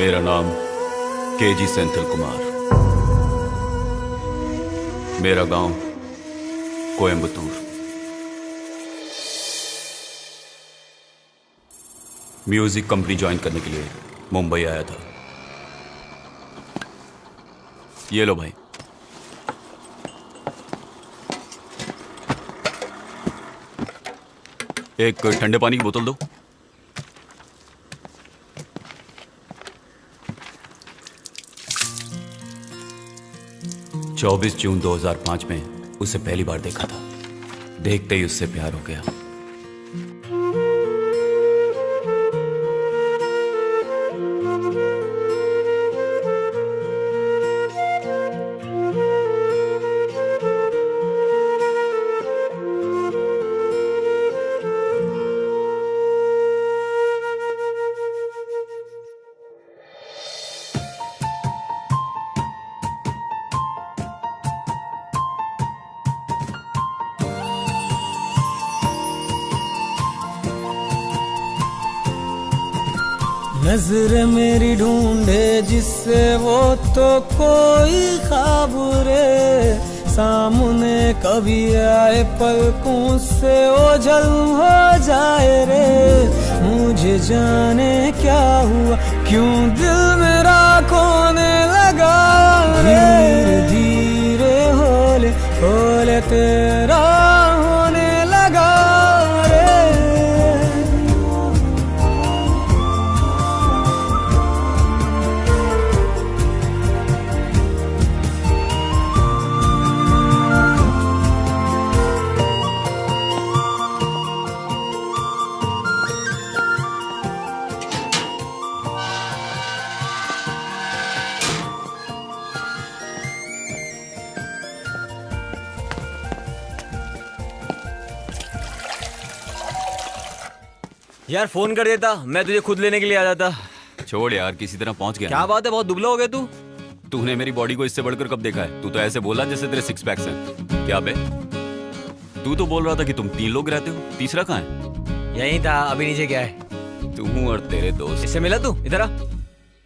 मेरा नाम केजी सेंथिल कुमार। मेरा गांव कोयम्बतूर। म्यूजिक कंपनी ज्वाइन करने के लिए मुंबई आया था। ये लो भाई। एक ठंडे पानी की बोतल दो। चौबीस जून 2005 में उसे पहली बार देखा था। देखते ही उससे प्यार हो गया। नजर मेरी ढूंढे जिससे वो तो कोई ख्वाब रे सामने कभी आए पलकों से ओझल हो जाए रे। मुझे जाने क्या हुआ क्यों दिल मेरा खोने लगा रे। धीरे होले तेरा होने लगा रे। यार फोन कर देता, मैं तुझे खुद लेने के लिए आ जाता। छोड़ यार, किसी तरह पहुंच गया। क्या बात है, बहुत दुबला हो गया तू। तूने मेरी बॉडी को इससे बढ़कर कब देखा है? तू तो ऐसे बोला जैसे तेरे सिक्स पैक्स हैं। क्या बे? तू तो बोल रहा था कि तुम 3 लोग रहते हो, तीसरा कहाँ है? यहीं था, अभी नीचे गया है। तू और तेरे दोस्त। इससे मिला तू? इधर आ।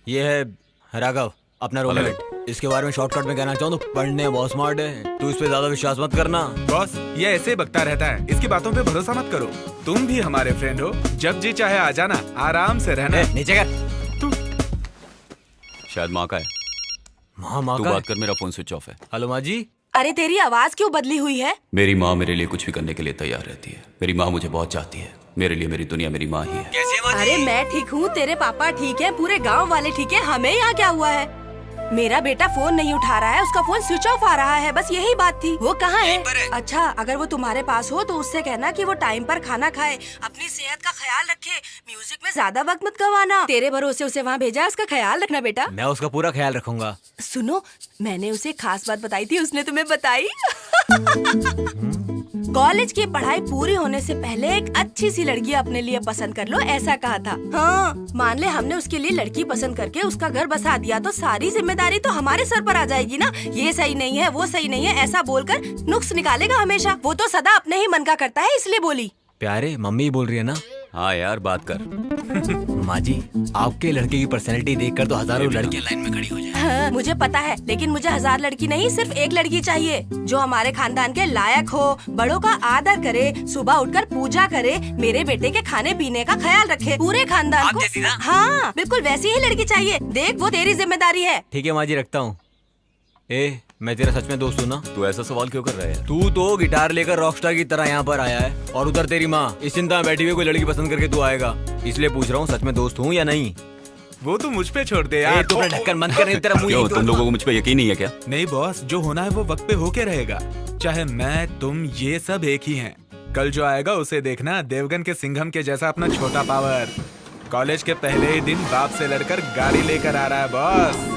ये है राघव, अपना रूममेट। इसके बारे में शॉर्टकट में कहना चाहूँ तो पढ़ने बहुत स्मार्ट है। तू इस पे ज्यादा विश्वास मत करना। बॉस, ये ऐसे ही बकता रहता है, इसकी बातों पे भरोसा मत करो। तुम भी हमारे फ्रेंड हो, जब जी चाहे आ जाना, आराम से रहना। नीचे कर। तू शायद माँ का है। माँ तू का? बात कर, मेरा फोन स्विच ऑफ है। हेलो माँ जी। अरे तेरी आवाज क्यों बदली हुई है? मेरी माँ मेरे लिए कुछ भी करने के लिए तैयार रहती है। मेरी माँ मुझे बहुत चाहती है। मेरे लिए मेरी दुनिया मेरी माँ ही है। कैसी है माँ जी? अरे मैं ठीक हूँ, तेरे पापा ठीक है, पूरे गांव वाले ठीक है, हमें यहाँ क्या हुआ है? मेरा बेटा फोन नहीं उठा रहा है, उसका फोन स्विच ऑफ आ रहा है, बस यही बात थी। वो कहाँ है? अच्छा, अगर वो तुम्हारे पास हो तो उससे कहना कि वो टाइम पर खाना खाए, अपनी सेहत का ख्याल रखे, म्यूजिक में ज्यादा वक्त मत गवाना। तेरे भरोसे उसे वहाँ भेजा, उसका ख्याल रखना बेटा। मैं उसका पूरा ख्याल रखूंगा। सुनो, मैंने उसे खास बात बताई थी, उसने तुम्हें बताई? कॉलेज की पढ़ाई पूरी होने से पहले एक अच्छी सी लड़की अपने लिए पसंद कर लो, ऐसा कहा था। हाँ, मान ले हमने उसके लिए लड़की पसंद करके उसका घर बसा दिया तो सारी जिम्मेदारी तो हमारे सर पर आ जाएगी ना। ये सही नहीं है, वो सही नहीं है, ऐसा बोलकर नुक्स निकालेगा हमेशा। वो तो सदा अपने ही मन का करता है, इसलिए बोली। प्यारे, मम्मी बोल रही है ना? हाँ यार, बात कर। माँ जी, आपके लड़के की पर्सनैलिटी देखकर तो हजारों लड़कियां लाइन में खड़ी हो जाए। हाँ, मुझे पता है, लेकिन मुझे 1000 लड़की नहीं, सिर्फ एक लड़की चाहिए जो हमारे खानदान के लायक हो, बड़ों का आदर करे, सुबह उठकर पूजा करे, मेरे बेटे के खाने पीने का ख्याल रखे, पूरे खानदान आप जैसी को। ना? हाँ, बिल्कुल वैसी ही लड़की चाहिए। देख, वो तेरी जिम्मेदारी है। ठीक है माँ जी, रखता हूँ। ए, मैं तेरा सच में दोस्त हूँ ना? तू ऐसा सवाल क्यों कर रहा है? तू तो गिटार लेकर रॉकस्टार की तरह यहाँ पर आया है और उधर तेरी माँ इस चिंता में बैठी हुई कोई लड़की पसंद करके तू आएगा। इसलिए पूछ रहा हूँ, सच में दोस्त हूँ या नहीं? वो तू मुझ पे छोड़ दे यार। तू अपना ढक्कन बंद कर, नहीं तेरा मुंह क्यों, यहीं तुम लोगों को मुझ पे यकीन नहीं है क्या? नहीं बॉस, जो होना है वो वक्त पे होके रहेगा। चाहे मैं, तुम, ये सब एक ही हैं। कल जो आएगा उसे देखना, देवगन के सिंघम के जैसा अपना छोटा पावर। कॉलेज के पहले ही दिन बाप से लड़कर गाड़ी लेकर आ रहा है बॉस।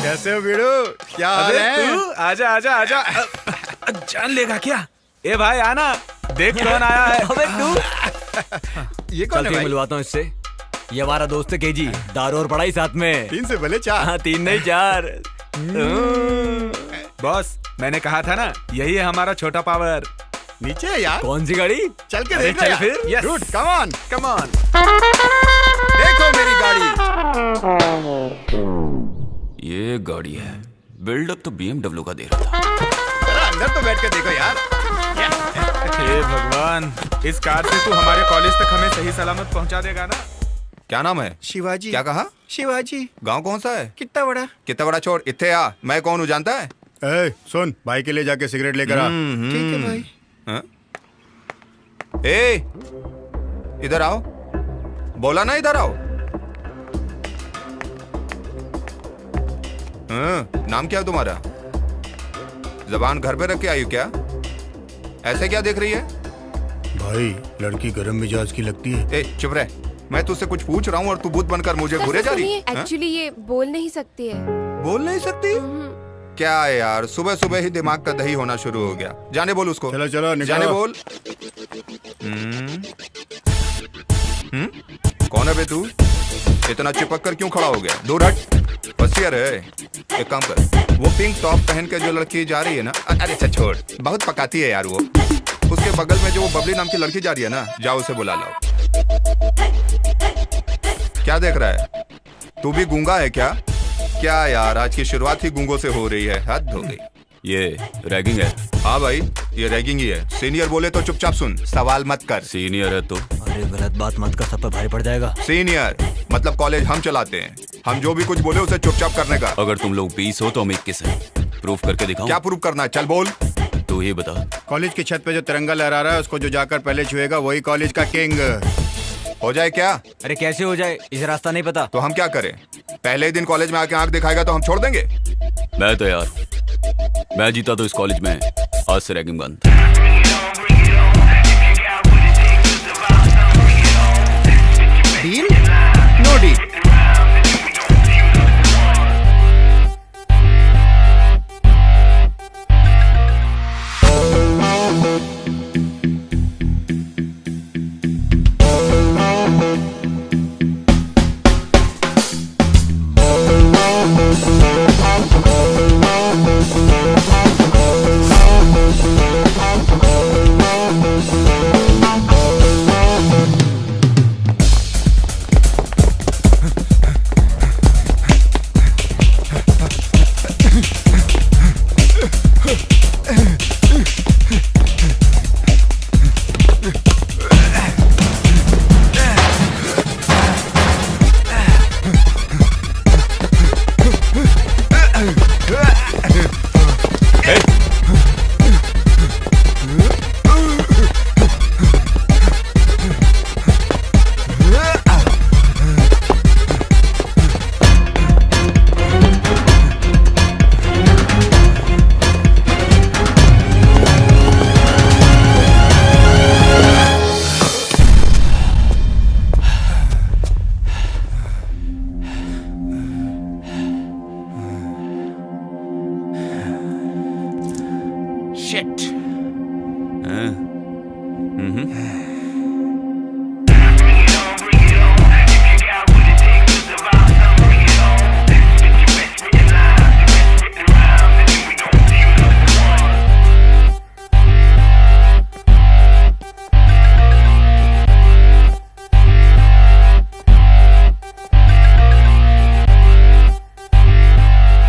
कैसे हो वीरू? क्या हाल है? तू आजा आजा आजा। जान लेगा क्या? ए भाई आना, देख कौन आया है। अबे तू, ये कौन है भाई? मिलवाता हूँ इससे। ये हमारा दोस्त है केजी, दारू और पढ़ाई साथ में। 3 से भले 4। हाँ, 3 नहीं 4। बॉस, मैंने कहा था ना, यही है हमारा छोटा पावर। नीचे है यार। कौन सी गाड़ी? चल के अरे देख चल यार। फिर। Dude, come on। Come on. देखो मेरी गाड़ी। ये गाड़ी है, बिल्डअप तो BMW का दे रहा था। जरा अंदर तो बैठ के देखो यार। हे भगवान, इस कार से तू हमारे कॉलेज तक हमें सही सलामत पहुंचा देगा ना? क्या नाम है? शिवाजी। क्या कहा? शिवाजी। गांव कौन सा है? कितना बड़ा? कितना बड़ा छोड़, इत्थे आ। मैं कौन हूँ जानता है? ए, सुन, भाई के लिए जाके सिगरेट लेकर आ। ठीक है भाई। हाँ? ए, इधर आओ। बोला ना इधर आओ। हाँ, नाम क्या है तुम्हारा? जबान घर पे रख के आई हो क्या? ऐसे क्या देख रही है? भाई, लड़की गरम मिजाज की लगती है। ए, चुप रह। मैं तुझसे कुछ पूछ रहा हूँ और तू भूत बनकर मुझे घूरे जा रही है। एक्चुअली ये बोल नहीं सकती है। बोल नहीं सकती? क्या है यार, सुबह सुबह ही दिमाग का दही होना शुरू हो गया। जाने बोल उसको। चलो चलो निकलो। जाने बोल। कौन है बे तू? इतना चिपक कर क्यों खड़ा हो गया? दूर हट। होशियार है। एक काम कर, वो पिंक टॉप पहन के जो लड़की जा रही है ना, अरे अच्छा छोड़, बहुत पकाती है यार वो। उसके बगल में जो वो बबली नाम की लड़की जा रही है ना, जाओ उसे बुला लाओ। क्या देख रहा है? तू भी गूंगा है क्या? क्या यार, आज की शुरुआत ही गूंगों से हो रही है। हद हो गई। ये रैगिंग है। हाँ भाई, ये रैगिंग ही है। सीनियर बोले तो चुपचाप सुन, सवाल मत कर। सीनियर है तो? अरे गलत बात मत कर, सब पे भारी पड़ जाएगा। सीनियर मतलब कॉलेज हम चलाते हैं। हम जो भी कुछ बोले उसे चुपचाप करने का। अगर तुम लोग 20 हो तो हम 21 हैं। प्रूफ करके दिखाऊं? क्या प्रूफ करना है? चल बोल। तू ही बता। कॉलेज की छत पे जो तिरंगा लहरा रहा है, उसको जो जाकर पहले छुएगा वही कॉलेज का किंग हो जाए क्या? अरे कैसे हो जाए, इसे रास्ता नहीं पता। तो हम क्या करें? पहले ही दिन कॉलेज में आके आंख दिखाएगा तो हम छोड़ देंगे? मैं तैयार। मैं जीता तो इस कॉलेज में आज से रैगिंग बंद। डील? No deal.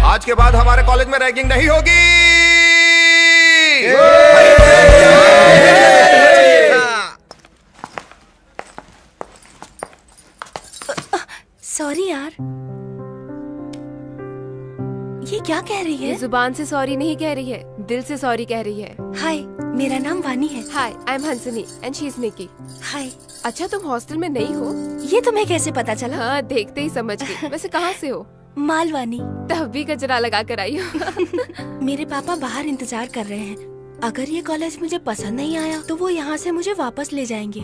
आज के बाद हमारे कॉलेज में रैगिंग नहीं होगी। सॉरी यार। ये क्या कह रही है? ये जुबान से सॉरी नहीं कह रही है, दिल से सॉरी कह रही है। हाय, मेरा नाम वानी है। Hi, I am Hansni and she is Niki. Hi. अच्छा, तुम हॉस्टल में नहीं हो? ये तुम्हें कैसे पता चला? हाँ, देखते ही समझ गई। वैसे कहाँ से हो? मालवानी। तब भी कचरा लगा कर आई हो। मेरे पापा बाहर इंतजार कर रहे हैं। अगर ये कॉलेज मुझे पसंद नहीं आया तो वो यहाँ से मुझे वापस ले जाएंगे।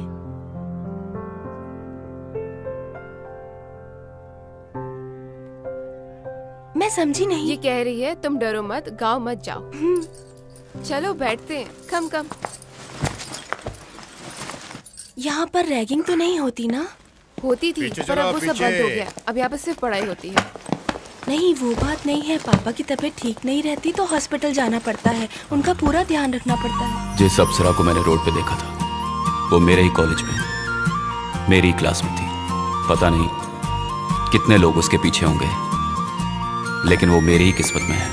मैं समझी नहीं। ये कह रही है तुम डरो मत, गाँव मत जाओ। चलो बैठते हैं। कम कम। यहाँ पर रैगिंग तो नहीं होती ना? होती थी पर अब वो सब बंद हो गया। अब यहाँ पर सिर्फ पढ़ाई होती है। नहीं, वो बात नहीं है। पापा की तबीयत ठीक नहीं रहती तो हॉस्पिटल जाना पड़ता है। उनका पूरा ध्यान रखना पड़ता है। जिस अप्सरा को मैंने रोड पे देखा था वो मेरे ही कॉलेज में मेरी क्लास में थी। पता नहीं कितने लोग उसके पीछे होंगे, लेकिन वो मेरी ही किस्मत में है।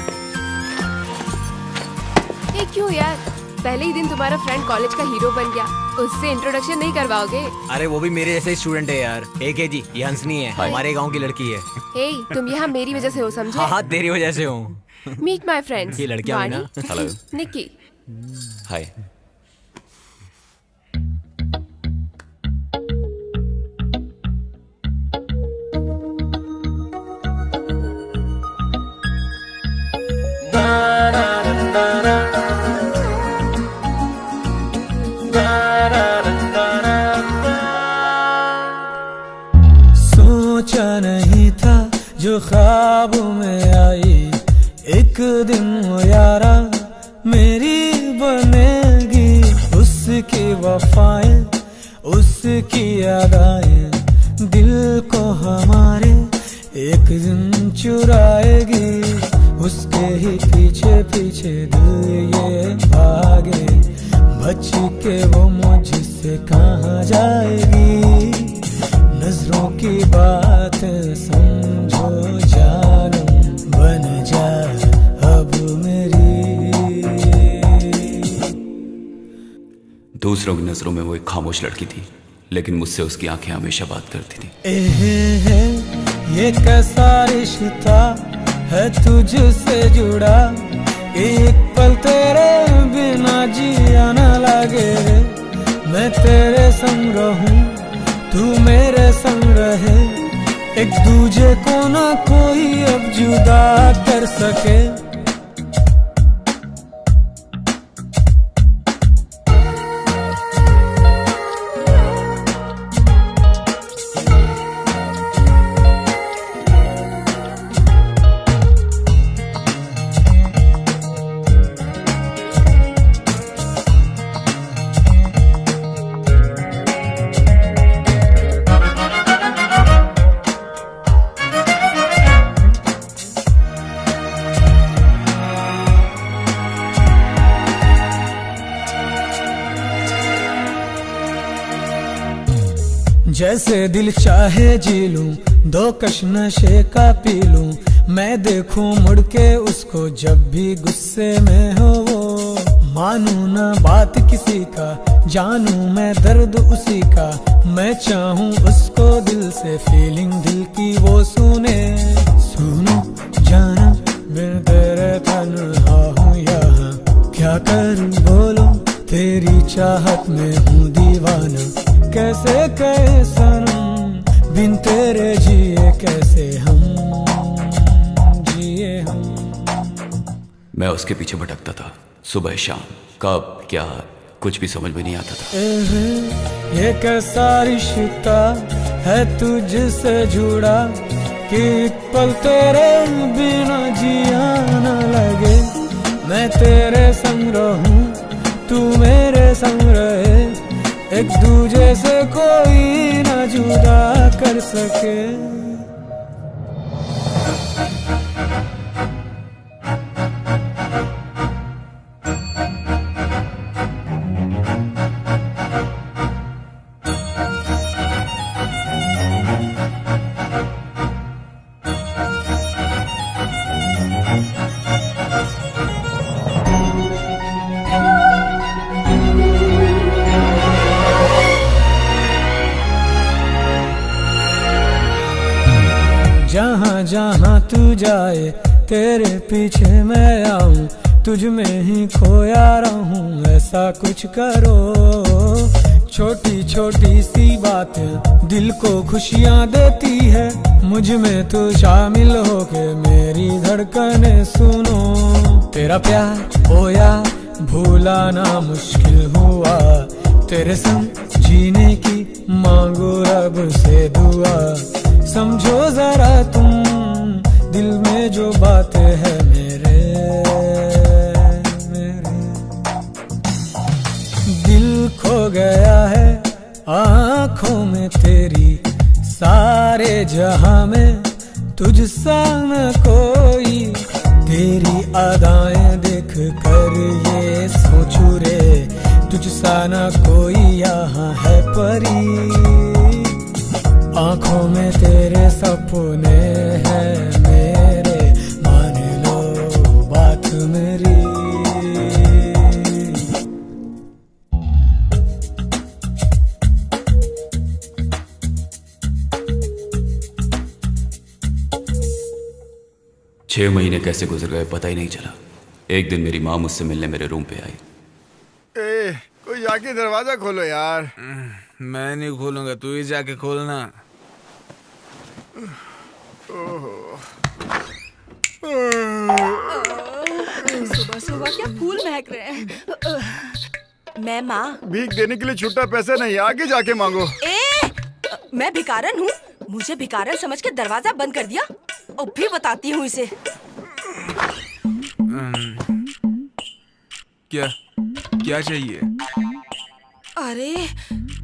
ये क्यों यार, पहले ही दिन तुम्हारा फ्रेंड कॉलेज का हीरो बन गया, उससे इंट्रोडक्शन नहीं करवाओगे? अरे वो भी मेरे जैसे स्टूडेंट है यार। जी, ये हंसनी है, हमारे गांव की लड़की है। हे, तुम यहाँ मेरी वजह से हो, समझे? हाँ, तेरी वजह से हूँ। Meet my friends. ये लड़कियां भी ना। हेलो। निकी। हाय। सोचा नहीं था जो ख्वाब में आई एक दिन वो यारा मेरी बनेगी। उसकी वफाएं, उसकी यादें दिल को हमारे एक दिन चुराएगी। उसके ही पीछे पीछे दिल ये भागे, बच के वो मुझसे कहाँ जाएगी। नजरों की बात समझो जानम, बन जा अब मेरी। दूसरों की नजरों में वो एक खामोश लड़की थी, लेकिन मुझसे उसकी आंखें हमेशा बात करती थी। है ये कैसा रिश्ता है तुझसे जुड़ा, एक पल तेरे बिना जिया न लगे रे। मैं तेरे संग रहूं, तू मेरे संग रहे, एक दूजे को ना कोई अब जुदा कर सके। जैसे दिल चाहे जी लूं, दो कश नशे का पी लूं। मैं देखूं मुड़ के उसको जब भी गुस्से में हो वो। मानूं ना बात किसी का, जानूं मैं दर्द उसी का। मैं चाहूं उसको दिल से, फीलिंग दिल की वो सुने। सुनो जाना बिन तेरे तन्हा हूँ यहाँ, क्या करूं बोलो तेरी चाहत में हूँ दीवाना। कैसे कहे सनम बिन तेरे जिए कैसे हम जिए हम। मैं उसके पीछे भटकता था, सुबह शाम, कब क्या कुछ भी समझ में नहीं आता था। ये कैसा रिश्ता है तुझसे जुड़ा, कि एक पल तेरे बिना जिया न लगे। मैं तेरे संग रहूं, तू मेरे संग रहे, एक दूजे से कोई ना जुदा कर सके। जहाँ जहाँ तू जाए तेरे पीछे मैं आऊं, तुझ में ही खोया रहूं, ऐसा कुछ करो। छोटी छोटी सी बातें दिल को खुशियाँ देती है, मुझ में तू शामिल होके मेरी धड़कने सुनो। तेरा प्यार होया भूला ना मुश्किल हुआ, तेरे संग जीने की मांगो रब से दुआ। समझो जरा तुम दिल में जो बातें है मेरे दिल खो गया है आँखों में तेरी, सारे जहां में तुझसा न कोई। तेरी अदाएं देख कर ये सोचूं रे, तुझसा न कोई यहाँ है परी। आँखों में तेरे सब सपने हैं मेरे, मान लो बात मेरी। 6 महीने कैसे गुजर गए पता ही नहीं चला। एक दिन मेरी माँ मुझसे मिलने मेरे रूम पे आई। कोई जाके दरवाजा खोलो यार। मैं नहीं खोलूंगा, तू ही जाके खोलना। सुबह सुबह क्या फूल महक रहे हैं। मैं माँ। भीख देने के लिए छुट्टा पैसा नहीं, आगे जाके मांगो। मैं भिखारन हूँ? मुझे भिखारन समझ के दरवाजा बंद कर दिया। अब भी बताती हूँ इसे। क्या चाहिए? अरे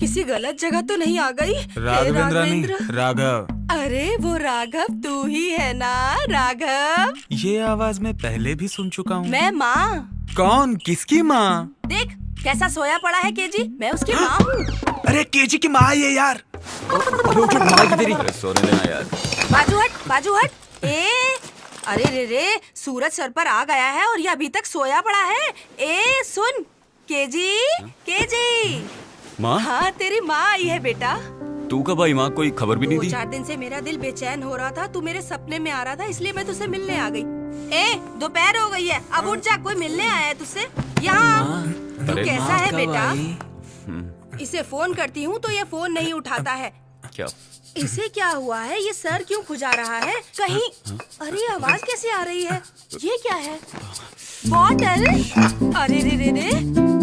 किसी गलत जगह तो नहीं आ गई? राघवेंद्र। राघव। अरे वो राघव तू ही है ना? राघव, ये आवाज मैं पहले भी सुन चुका हूँ। मैं माँ। कौन? किसकी माँ? देख कैसा सोया पड़ा है केजी, मैं उसकी माँ हूँ। अरे केजी की माँ ये यार। अरे सोने देना यार। बाजू हट। अरे रे सूरज सर पर आ गया है और ये अभी तक सोया पड़ा है। सुन केजी। माँ? हाँ तेरी माँ आई है बेटा। तू कब आई माँ? कोई खबर भी नहीं दी। 4 दिन से मेरा दिल बेचैन हो रहा था, तू मेरे सपने में आ रहा था, इसलिए मैं तुझसे मिलने आ गई। दोपहर हो गई है, अब उठ जा, कोई मिलने आया है तुझसे। यहाँ तू कैसा है बेटा? इसे फोन करती हूँ तो ये फोन नहीं उठाता है। क्या? इसे क्या हुआ है? ये सर क्यों खुजा रहा है कहीं? अरे आवाज कैसे आ रही है? ये क्या है? बॉटल? अरे रे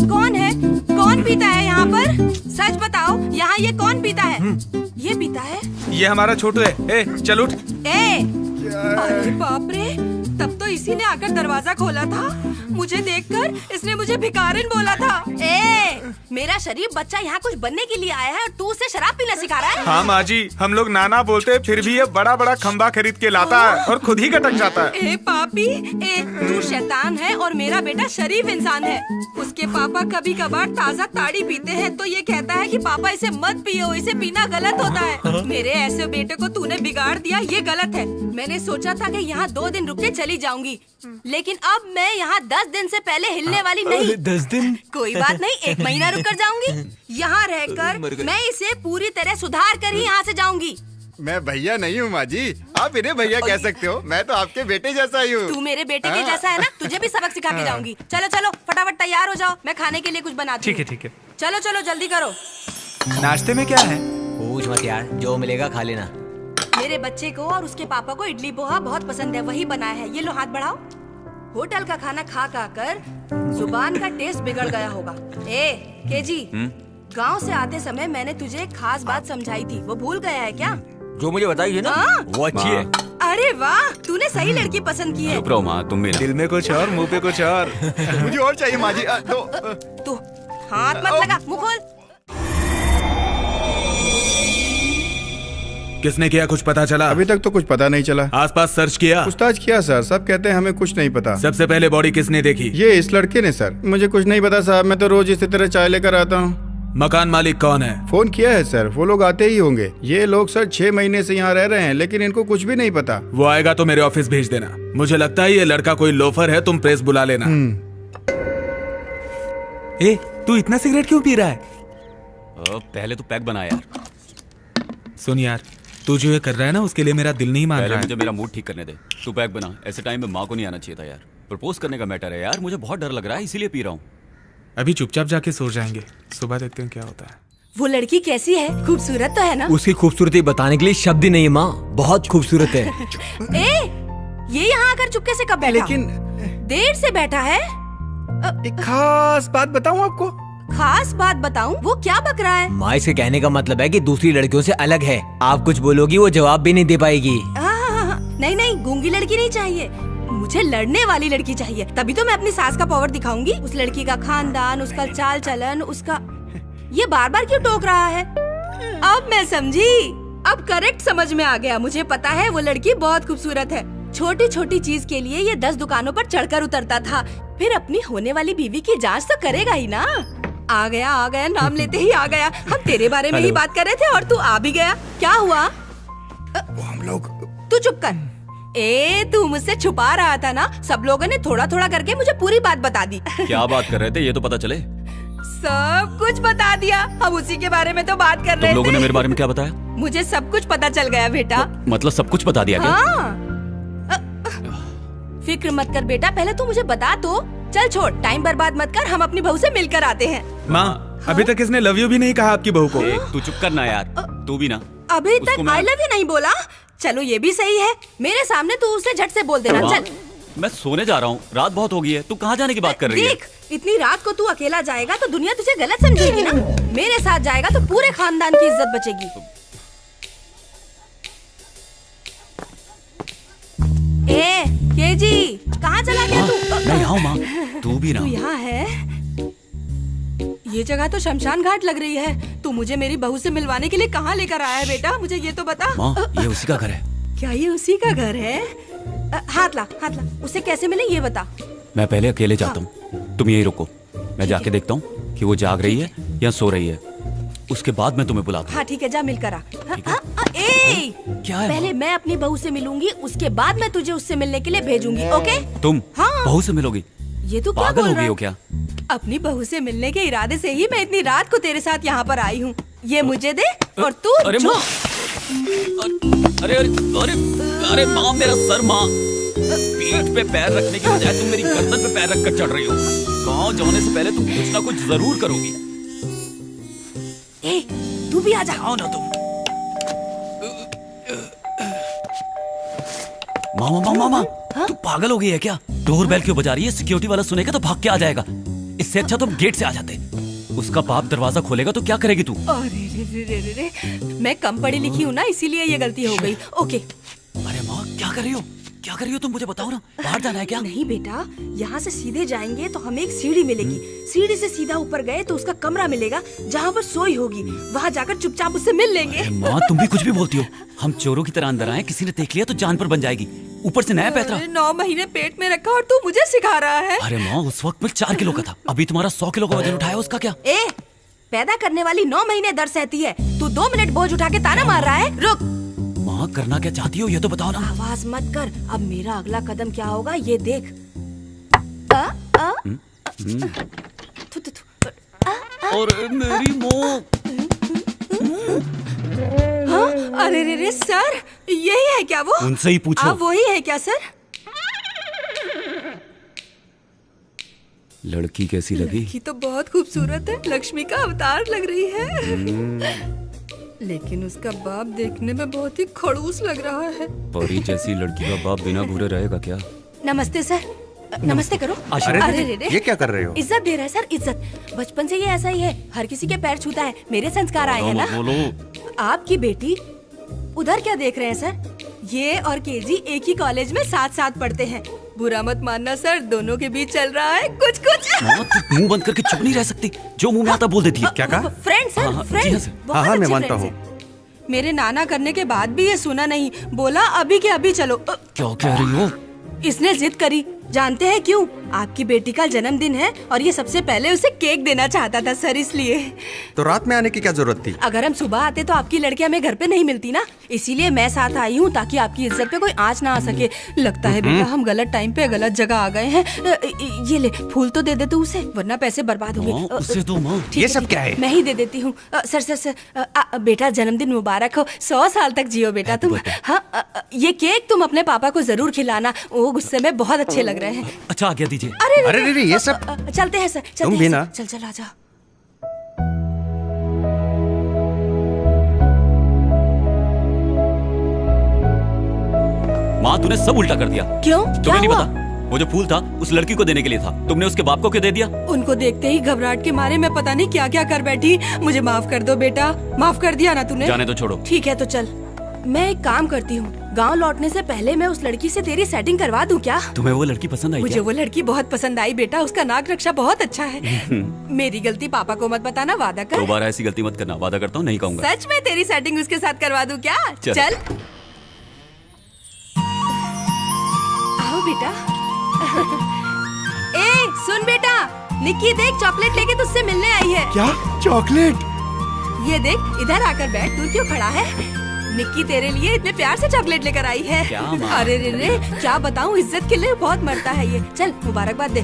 कौन है? कौन पीता है यहाँ पर? सच बताओ, यहाँ ये कौन पीता है? ये पीता है? ये हमारा छोटू है। चल उठ। अरे बाप रे, तब तो इसी ने आकर दरवाजा खोला था। मुझे देखकर इसने मुझे भिखारिन बोला था। मेरा शरीफ बच्चा यहाँ कुछ बनने के लिए आया है और तू उसे शराब पीना सिखा रहा है? हाँ माँ जी, हम लोग नाना बोलते फिर भी ये बड़ा बड़ा खंबा खरीद के लाता है और खुद ही गटक जाता है। पापी, तू शैतान है और मेरा बेटा शरीफ इंसान है। उसके पापा कभी कभार ताज़ा ताड़ी पीते हैं तो ये कहता है कि पापा इसे मत पियो, इसे पीना गलत होता है। मेरे ऐसे बेटे को तूने बिगाड़ दिया, ये गलत है। मैंने सोचा था कि यहाँ 2 दिन रुक के चली जाऊंगी, लेकिन अब मैं यहाँ 10 दिन से पहले हिलने वाली नहीं। 10 दिन? कोई बात नहीं, 1 महीना रुक कर जाऊंगी। यहाँ रहकर मैं इसे पूरी तरह सुधार कर ही यहाँ से जाऊंगी। मैं भैया नहीं हूँ माँ जी, आप इन्हें भैया कह सकते हो। मैं तो आपके बेटे जैसा ही हूँ। तू मेरे बेटे के जैसा है ना, तुझे भी सबक सिखा के जाऊंगी। चलो चलो फटाफट तैयार हो जाओ, मैं खाने के लिए कुछ बनाती हूँ। ठीक है। चलो चलो जल्दी करो। नाश्ते में क्या है? पूछ मत यार, जो मिलेगा खा लेना। मेरे बच्चे को और उसके पापा को इडली पोहा बहुत पसंद है, वही बनाया है। ये लो हाथ बढ़ाओ। होटल का खाना खा कर जुबान का टेस्ट बिगड़ गया होगा। केजी, गांव से आते समय मैंने तुझे एक खास बात समझाई थी, वो भूल गया है क्या? जो मुझे बताई है ना, वो अच्छी है। अरे वाह, तूने सही लड़की पसंद की है। चुप रहो माँ, तुम भी ना। दिल में कुछ और, मुंह पे कुछ और। मुझे और चाहिए माँ जी। तू हाथ मत लगा, मुंह खोल। किसने किया, कुछ पता चला? अभी तक तो कुछ पता नहीं चला। आसपास सर्च किया? पूछताछ किया सर, सब कहते हैं हमें कुछ नहीं पता। सबसे पहले बॉडी किसने देखी? ये इस लड़के ने सर। मुझे कुछ नहीं पता साहब, मैं तो रोज इसी तरह चाय लेकर आता हूँ। मकान मालिक कौन है? फोन किया है सर, वो लोग आते ही होंगे। ये लोग सर 6 महीने से यहाँ रह रहे हैं, लेकिन इनको कुछ भी नहीं पता। वो आएगा तो मेरे ऑफिस भेज देना। मुझे लगता है ये लड़का कोई लोफर है, तुम प्रेस बुला लेना। तू इतना सिगरेट क्यों पी रहा है? पहले तो पैक बना यार। सुन यार, तू जो ये कर रहा है ना, उसके लिए मेरा दिल नहीं मान रहा है। मुझे मेरा मूड ठीक करने दे। तू पैक बना। ऐसे टाइम में माँ को नहीं आना चाहिए था यार। प्रपोज करने का मैटर है यार, मुझे बहुत डर लग रहा है, इसीलिए पी रहा हूँ। अभी चुपचाप जाके सो जाएंगे, सुबह देखते हैं क्या होता है। वो लड़की कैसी है? खूबसूरत तो है ना? उसकी खूबसूरती बताने के लिए शब्द ही नहीं है माँ, बहुत खूबसूरत है। ये यहाँ आकर चुपके से कब बैठा? लेकिन देर से बैठा है। एक खास बात बताऊँ आपको? खास बात बताऊं? वो क्या बक रहा है? माँ, इसके कहने का मतलब है कि दूसरी लड़कियों से अलग है। आप कुछ बोलोगी वो जवाब भी नहीं दे पाएगी। नहीं, गूंगी लड़की नहीं चाहिए, मुझे लड़ने वाली लड़की चाहिए। तभी तो मैं अपनी सास का पावर दिखाऊंगी। उस लड़की का खानदान, उसका चाल चलन, उसका। ये बार बार क्यों टोक रहा है? अब मैं समझी, अब करेक्ट समझ में आ गया। मुझे पता है वो लड़की बहुत खूबसूरत है। छोटी छोटी चीज के लिए ये 10 दुकानों पर चढ़कर उतरता था, फिर अपनी होने वाली बीवी की जांच तो करेगा ही ना। आ गया, नाम लेते ही आ गया। हम तेरे बारे में ही बात कर रहे थे और तू आ भी गया। क्या हुआ? हम लोग। तू चुप कर। ए तू मुझसे छुपा रहा था ना, सब लोगों ने थोड़ा थोड़ा करके मुझे पूरी बात बता दी। क्या बात कर रहे थे ये तो पता चले। सब कुछ बता दिया, हम उसी के बारे में तो बात कर रहे थे। तुम लोगों ने मेरे बारे में क्या बताया? मुझे सब कुछ पता चल गया बेटा। मतलब सब कुछ बता दिया क्या? हाँ। फिक्र मत कर बेटा, पहले तू मुझे बता तो। चल छोड़, टाइम बर्बाद मत कर, हम अपनी बहू से मिलकर आते हैं। माँ, अभी तक इसने लव यू भी नहीं कहा आपकी बहू को। तू चुप करना यार, तू भी ना। अभी उसको तक मैं- आई लव यू नहीं बोला। चलो ये भी सही है, मेरे सामने तू उसे झट से बोल देना। माँ, चल मैं सोने जा रहा हूँ, रात बहुत हो गई है। तू कहाँ जाने की बात कर रही है? देख, इतनी रात को तू अकेला जाएगा तो दुनिया तुझे गलत समझेगी ना। मेरे साथ जाएगा तो पूरे खानदान की इज्जत बचेगी। ए केजी, कहाँ चला गया तू? मैं यहाँ हूँ माँ, तू भी ना। तू यहाँ है? ये जगह तो शमशान घाट लग रही है। तू मुझे मेरी बहू से मिलवाने के लिए कहाँ लेकर आया है बेटा? मुझे ये तो बता। माँ, ये उसी का घर है। क्या ये उसी का घर है? हाथ ला, हाथ ला। उसे कैसे मिले ये बता। मैं पहले अकेले जाता हूँ, तुम यही रुको। मैं जाके देखता हूँ कि वो जाग रही है या सो रही है। उसके बाद मैं तुम्हें बुलाता हूँ। हाँ ठीक है, जा मिलकर आ। ठीक है? ए, क्या है पहले माँ? मैं अपनी बहू से मिलूंगी, उसके बाद मैं तुझे उससे मिलने के लिए भेजूंगी। ओके? तुम हाँ। बहू से मिलोगी? ये तू क्या पागल बोल हो रहा गई हो है? क्या? अपनी बहू से मिलने के इरादे से ही मैं इतनी रात को तेरे साथ यहाँ पर आई हूँ। ये मुझे दे और तू अरे जो। माँ, अरे अरे अरे अरे माँ, मेरा सर माँ। पीठ पे पैर रखने की बजाय तुम मेरी गर्दन पे पैर रखकर चढ़ रही हो। गाँव जाने से पहले तुम कुछ ना कुछ जरूर करोगी। ए, तू भी आ जा। आओ ना तुम। मामा मामा मामा, तू पागल हो गई है क्या? डोर बेल क्यों बजा रही है? सिक्योरिटी वाला सुनेगा तो भाग के आ जाएगा। इससे अच्छा तुम गेट से आ जाते। उसका बाप दरवाजा खोलेगा तो क्या करेगी तू? अरे रे रे रे रे, मैं कम पढ़ी लिखी हूँ ना, इसीलिए ये गलती हो गई। ओके। अरे माँ, क्या कर रही हो? क्या कर रही हो तुम? मुझे बताओ ना, बाहर जाना है क्या? नहीं बेटा, यहाँ से सीधे जाएंगे तो हमें एक सीढ़ी मिलेगी। सीढ़ी से सीधा ऊपर गए तो उसका कमरा मिलेगा जहाँ पर सोई होगी। वहाँ जाकर चुपचाप उससे मिल लेंगे। अरे माँ, तुम भी कुछ भी बोलती हो। हम चोरों की तरह अंदर आए, किसी ने देख लिया तो जान पर बन जाएगी। ऊपर से नया पैतरा। 9 महीने पेट में रखा और तू मुझे सिखा रहा है। अरे माँ, उस वक्त मैं 4 किलो का था। अभी तुम्हारा 100 किलो का वजन उठाया, उसका क्या? ए, पैदा करने वाली 9 महीने दर्द सहती है, तू 2 मिनट बोझ उठा के ताना मार रहा है। रुक। माँ, करना क्या चाहती हो ये तो बताओ ना। आवाज मत कर। अब मेरा अगला कदम क्या होगा ये देख। थु, थु, थु। और मेरी माँ। हाँ? अरे रे रे सर, यही है क्या वो? उनसे ही पूछो। आप वही है क्या सर? लड़की कैसी लगी? लड़की तो बहुत खूबसूरत है, लक्ष्मी का अवतार लग रही है। लेकिन उसका बाप देखने में बहुत ही खड़ूस लग रहा है। परी जैसी लड़की का बाप बिना भूरे रहेगा क्या? नमस्ते सर। नमस्ते करो। आशीर्वाद। अरे रे रे, ये क्या कर रहे हो? इज्जत दे रहा है सर, इज्जत। बचपन से ये ऐसा ही है, हर किसी के पैर छूता है। मेरे संस्कार आए हैं ना। बोलो। आपकी बेटी उधर क्या देख रहे हैं सर? ये और केजी एक ही कॉलेज में साथ साथ पढ़ते हैं। बुरा मत मानना सर, दोनों के बीच चल रहा है कुछ कुछ। माँ, तू मुंह बंद करके चुप नहीं रह सकती। जो मुंह में आता बोल देती है। क्या कहा? फ्रेंड सर, हाँ, हाँ, जी फ्रेंड। हाँ सर। बहुत हाँ, मैं अच्छे मानता friends हूँ। हैं। मेरे नाना करने के बाद भी ये सुना नहीं, बोला अभी के अभी चलो। क्या कह रही हो? इसने जिद करी। जानते हैं क्यों? आपकी बेटी का जन्मदिन है और ये सबसे पहले उसे केक देना चाहता था सर, इसलिए। तो रात में आने की क्या जरूरत थी? अगर हम सुबह आते तो आपकी लड़की हमें घर पे नहीं मिलती ना, इसीलिए मैं साथ आई हूँ ताकि आपकी इज्जत पे कोई आंच ना आ सके। लगता है बेटा हम गलत टाइम पे गलत जगह आ गए हैं। ये ले, फूल तो दे दे तू उसे, वरना पैसे बर्बाद होंगे। माँ, उसे दो माँ। ठीक ये है, सब ठीक क्या है? मैं ही दे देती हूँ। सर, बेटा जन्मदिन मुबारक हो, 100 साल तक जियो बेटा तुम। हाँ, ये केक तुम अपने पापा को जरूर खिलाना, वो गुस्से में बहुत अच्छे लग रहे हैं। अच्छा आज्ञा दीजिए। अरे रे, ये सब चलते हैं सर, चलते तुम हैं भी सर। ना। चल आजा। माँ, तूने सब उल्टा कर दिया। क्यों? क्या तुम्हें नहीं हुआ? पता? वो जो फूल था उस लड़की को देने के लिए था, तुमने उसके बाप को क्यों दे दिया? उनको देखते ही घबराहट के मारे मैं पता नहीं क्या क्या कर बैठी। मुझे माफ कर दो बेटा। माफ कर दिया ना तूने? जाने तो छोड़ो। ठीक है तो चल, मैं एक काम करती हूँ, गांव लौटने से पहले मैं उस लड़की से तेरी सेटिंग करवा दूं क्या? तुम्हें वो लड़की पसंद आई मुझे क्या? वो लड़की बहुत पसंद आई बेटा, उसका नाक रक्षा बहुत अच्छा है। मेरी गलती पापा को मत बताना, वादा कर। दोबारा ऐसी गलती मत करना, वादा करता हूँ नहीं कहूँगा। सच में तेरी सेटिंग उसके साथ करवा दूं क्या? चल। चल आओ बेटा। ए सुन बेटा, निक्की देख चॉकलेट लेके तुझसे मिलने आई है। क्या? चॉकलेट? ये देख, इधर आकर बैठ, दूर क्यों खड़ा है? निक्की तेरे लिए इतने प्यार से चॉकलेट लेकर आई है। क्या माँ? अरे रे रे, क्या बताऊँ, इज्जत के लिए बहुत मरता है ये। चल मुबारकबाद दे।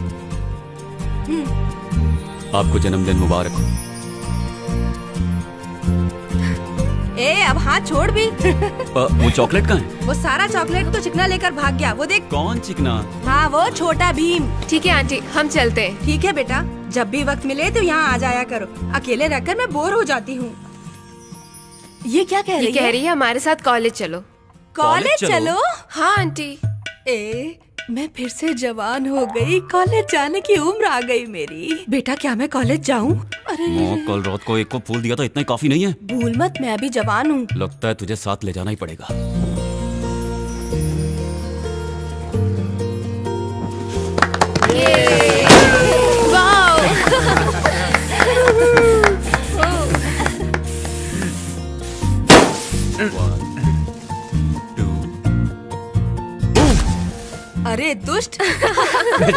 आपको जन्मदिन मुबारक हो। ए अब हाथ छोड़ भी। वो चॉकलेट कहाँ है? वो सारा चॉकलेट तो चिकना लेकर भाग गया, वो देख। कौन चिकना? हाँ वो छोटा भीम। ठीक है आंटी, हम चलते हैं। ठीक है बेटा, जब भी वक्त मिले तो यहाँ आ जाया करो। अकेले रहकर मैं बोर हो जाती हूँ। ये क्या कह ये रही कह है? रही है हमारे साथ कॉलेज चलो। कॉलेज चलो? हाँ आंटी। ए मैं फिर से जवान हो गई, कॉलेज जाने की उम्र आ गई मेरी। बेटा क्या मैं कॉलेज जाऊँ? अरे माँ, कल रात को एक को फूल दिया था, इतना ही काफी नहीं है? भूल मत, मैं अभी जवान हूँ। लगता है तुझे साथ ले जाना ही पड़ेगा। अरे दुष्ट।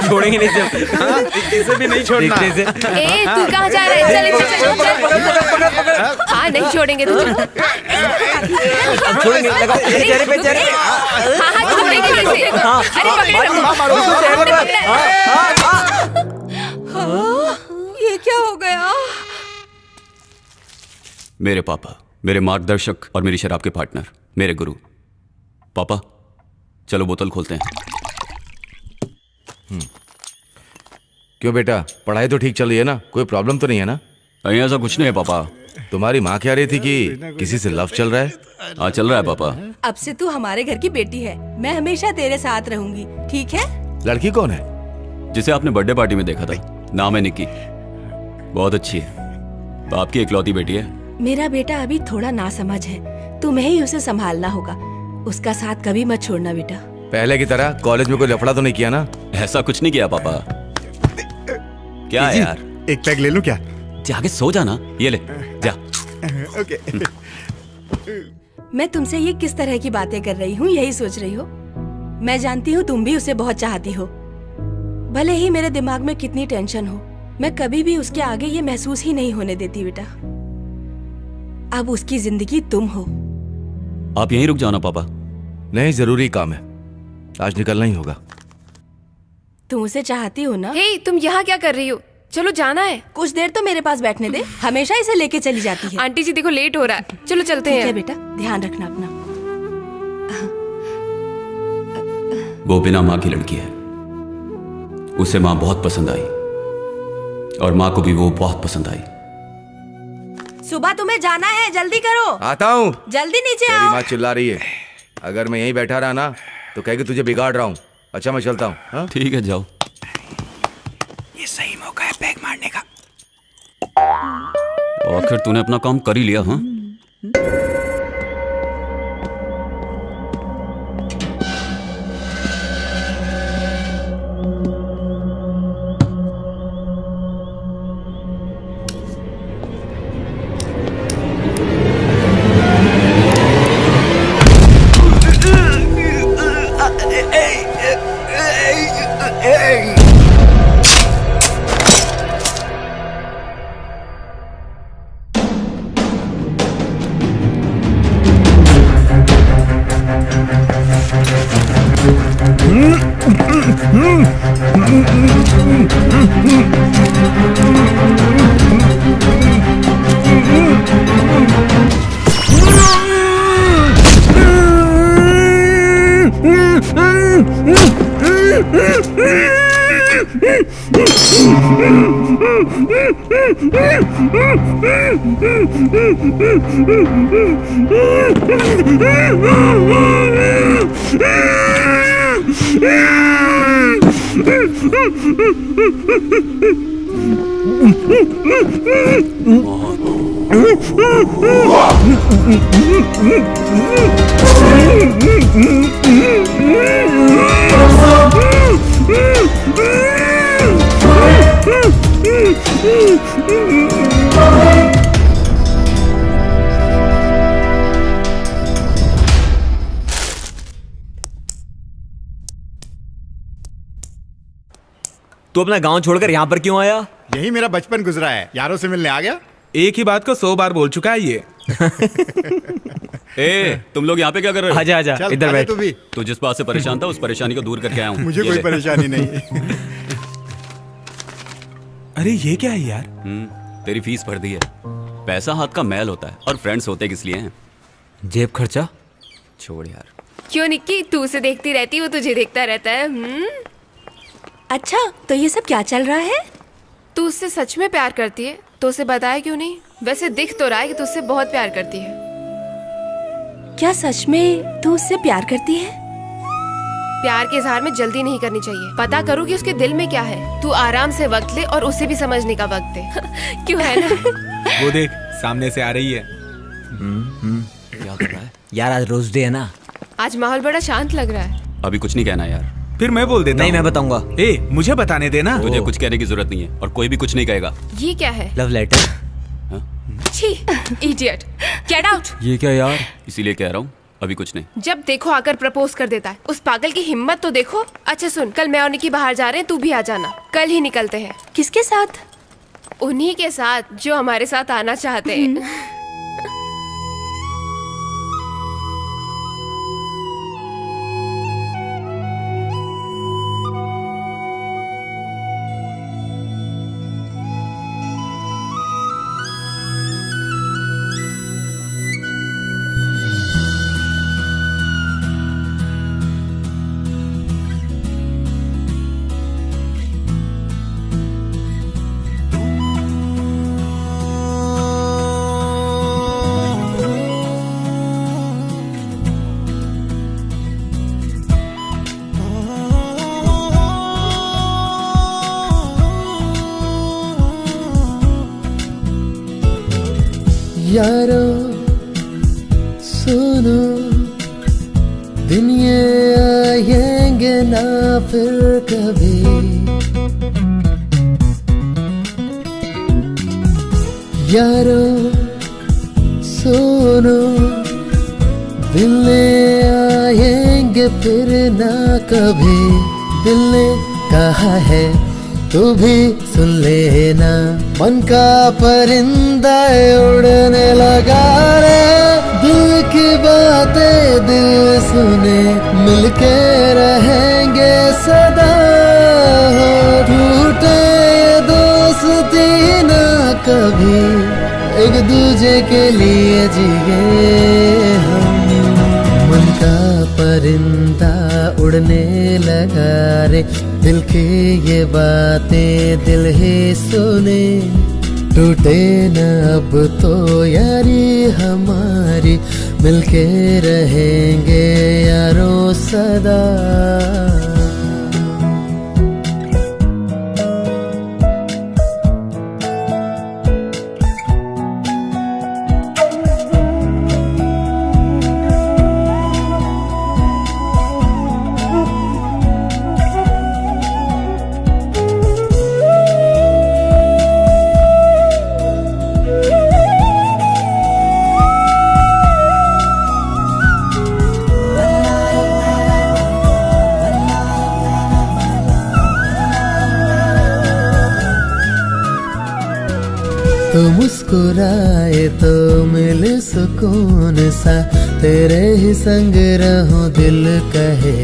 छोड़ेंगे नहीं जब इसे भी नहीं छोड़ना। ए तू कहाँ जा रहा है? चल इसे चल। हाँ नहीं छोड़ेंगे तुझे। छोड़ेंगे, लगाओ चेहरे पे, चेहरे पे। हाँ हाँ छोड़ेंगे इसे। अरे पकड़ो। ये क्या हो गया? मेरे पापा, मेरे मार्गदर्शक और मेरी शराब के पार्टनर, मेरे गुरु। पापा चलो बोतल खोलते हैं। क्यों बेटा, पढ़ाई तो ठीक चल रही है ना? कोई प्रॉब्लम तो नहीं है ना? नहीं ऐसा कुछ नहीं है पापा। तुम्हारी माँ कह रही थी कि किसी से लव चल रहा है। हाँ चल रहा है पापा। अब से तू हमारे घर की बेटी है, मैं हमेशा तेरे साथ रहूंगी, ठीक है? लड़की कौन है? जिसे आपने बर्थडे पार्टी में देखा था, नाम है निक्की। बहुत अच्छी है, आपकी इकलौती बेटी है। मेरा बेटा अभी थोड़ा नासमझ है, तुम्हें ही उसे संभालना होगा। उसका साथ कभी मत छोड़ना बेटा। पहले की तरह कॉलेज में कोई लफड़ा तो नहीं किया ना? ऐसा कुछ नहीं किया पापा। क्या है यार? एक पैक ले लूं क्या? जाके सो जाना। ये ले जा। ओके। मैं तुमसे ये किस तरह की बातें कर रही हूँ, यही सोच रही हो? मैं जानती हूँ तुम भी उसे बहुत चाहती हो। भले ही मेरे दिमाग में कितनी टेंशन हो, मैं कभी भी उसके आगे ये महसूस ही नहीं होने देती बेटा। अब उसकी जिंदगी तुम हो। आप यहीं रुक जाना पापा। नहीं, जरूरी काम है, आज निकलना ही होगा। तुम उसे चाहती हो ना? हे तुम यहाँ क्या कर रही हो? चलो जाना है। कुछ देर तो मेरे पास बैठने दे, हमेशा इसे लेके चली जाती है। आंटी जी देखो लेट हो रहा है, चलो चलते ठीक है हैं। बेटा, ध्यान रखना अपना। वो बिना माँ की लड़की है, उसे माँ बहुत पसंद आई और माँ को भी वो बहुत पसंद आई। सुबह तुम्हें जाना है, जल्दी करो। आता हूँ। जल्दी नीचे तेरी आओ। माँ चिल्ला रही है, अगर मैं यहीं बैठा रहा ना तो कहेगी तुझे बिगाड़ रहा हूँ। अच्छा मैं चलता हूँ। हाँ? ठीक है जाओ। ये सही मौका है पैक मारने का। आखिर तूने अपना काम कर ही लिया। हाँ तू अपना गांव छोड़कर यहाँ पर क्यों आया? यही मेरा बचपन गुजरा है, यारों से मिलने आ गया। एक ही बात को 100 बार बोल चुका है ये। ए, तुम लोग यहाँ पे क्या कर रहे हो? आजा आजा चल, इधर आजा बैठ। तू भी। तू जिस बात से परेशान था उस परेशानी को दूर करके आया हूँ। मुझे ये कोई ले। परेशानी नहीं। अरे ये क्या है यार? तेरी फीस भर दी है। पैसा हाथ का मैल होता है और फ्रेंड्स होते किस लिए हैं? जेब खर्चा। छोड़ यार। क्यों निक्की, तू उसे देखती रहती, वो तुझे देखता रहता है। अच्छा, तो ये सब क्या चल रहा है? तू उससे सच में प्यार करती है तो उसे बताया क्यों नहीं? वैसे दिख तो रहा है कि तू उससे बहुत प्यार करती है। क्या सच में तू उससे प्यार करती है? प्यार के इजहार में जल्दी नहीं करनी चाहिए। पता करो कि उसके दिल में क्या है। तू आराम से वक्त ले और उसे भी समझने का वक्त दे। क्यों है ना? वो देख सामने से आ रही है। क्या कर रहा है? यार आज रोज डे है ना। आज माहौल बड़ा शांत लग रहा है। अभी कुछ नहीं कहना यार। फिर मैं बोल देता नहीं हूँ। मैं बताऊंगा। ए, मुझे बताने देना। तुझे कुछ कहने की जरूरत नहीं है और कोई भी कुछ नहीं कहेगा। ये क्या है? Love letter. छी, इडियट, गेट आउट। ये क्या यार? इसीलिए कह रहा हूँ अभी कुछ नहीं। जब देखो आकर प्रपोज कर देता है। उस पागल की हिम्मत तो देखो। अच्छा सुन, कल मैं और निकी बाहर जा रहे हैं, तू भी आ जाना। कल ही निकलते हैं। किसके साथ? उन्हीं के साथ जो हमारे साथ आना चाहते हैं। यारो सुनो, दिन ये आएंगे ना फिर कभी। यारो सुनो, दिन ये आएंगे फिर ना कभी। दिल ने कहा है तू भी सुन लेना, मन का परिंदा उड़ने लगा रे। दिल की बातें दिल सुने, मिलके रहेंगे सदा। टूटे ये दोस्ती ना कभी, एक दूजे के लिए जिए हम। मन का परिंदा उड़ने लगा रे, दिल की ये बातें दिल ही सुने। टूटे न अब तो यारी हमारी, मिलके रहेंगे यारों सदा। तो मुस्कुराए तो मिले सुकून सा, तेरे ही संग रहूं दिल कहे।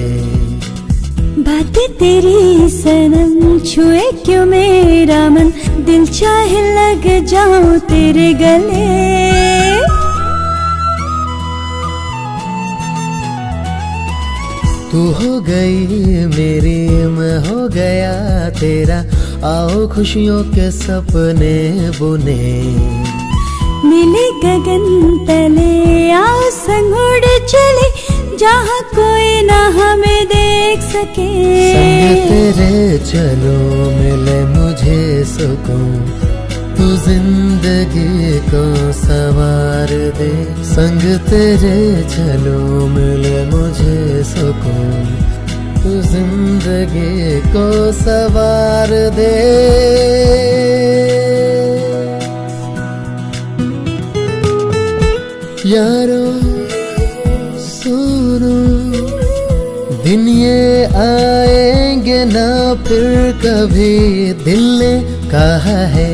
बातें तेरी सनम छुए क्यों मेरा मन, दिल चाहे लग जाऊं तेरे गले। तू हो गई मेरी, मैं हो गया तेरा। आओ खुशियों के सपने बुने। मिले गगन तले आओ संग उड़ चले, जहाँ कोई ना हमें देख सके। संग तेरे चलो मिले मुझे सुकून, तू जिंदगी को संवार दे। संग तेरे चलो मिले मुझे सुकून, तू जिंदगी को संवार दे। यारो सुनो, दिन ये आएंगे ना फिर कभी। दिल ने कहा है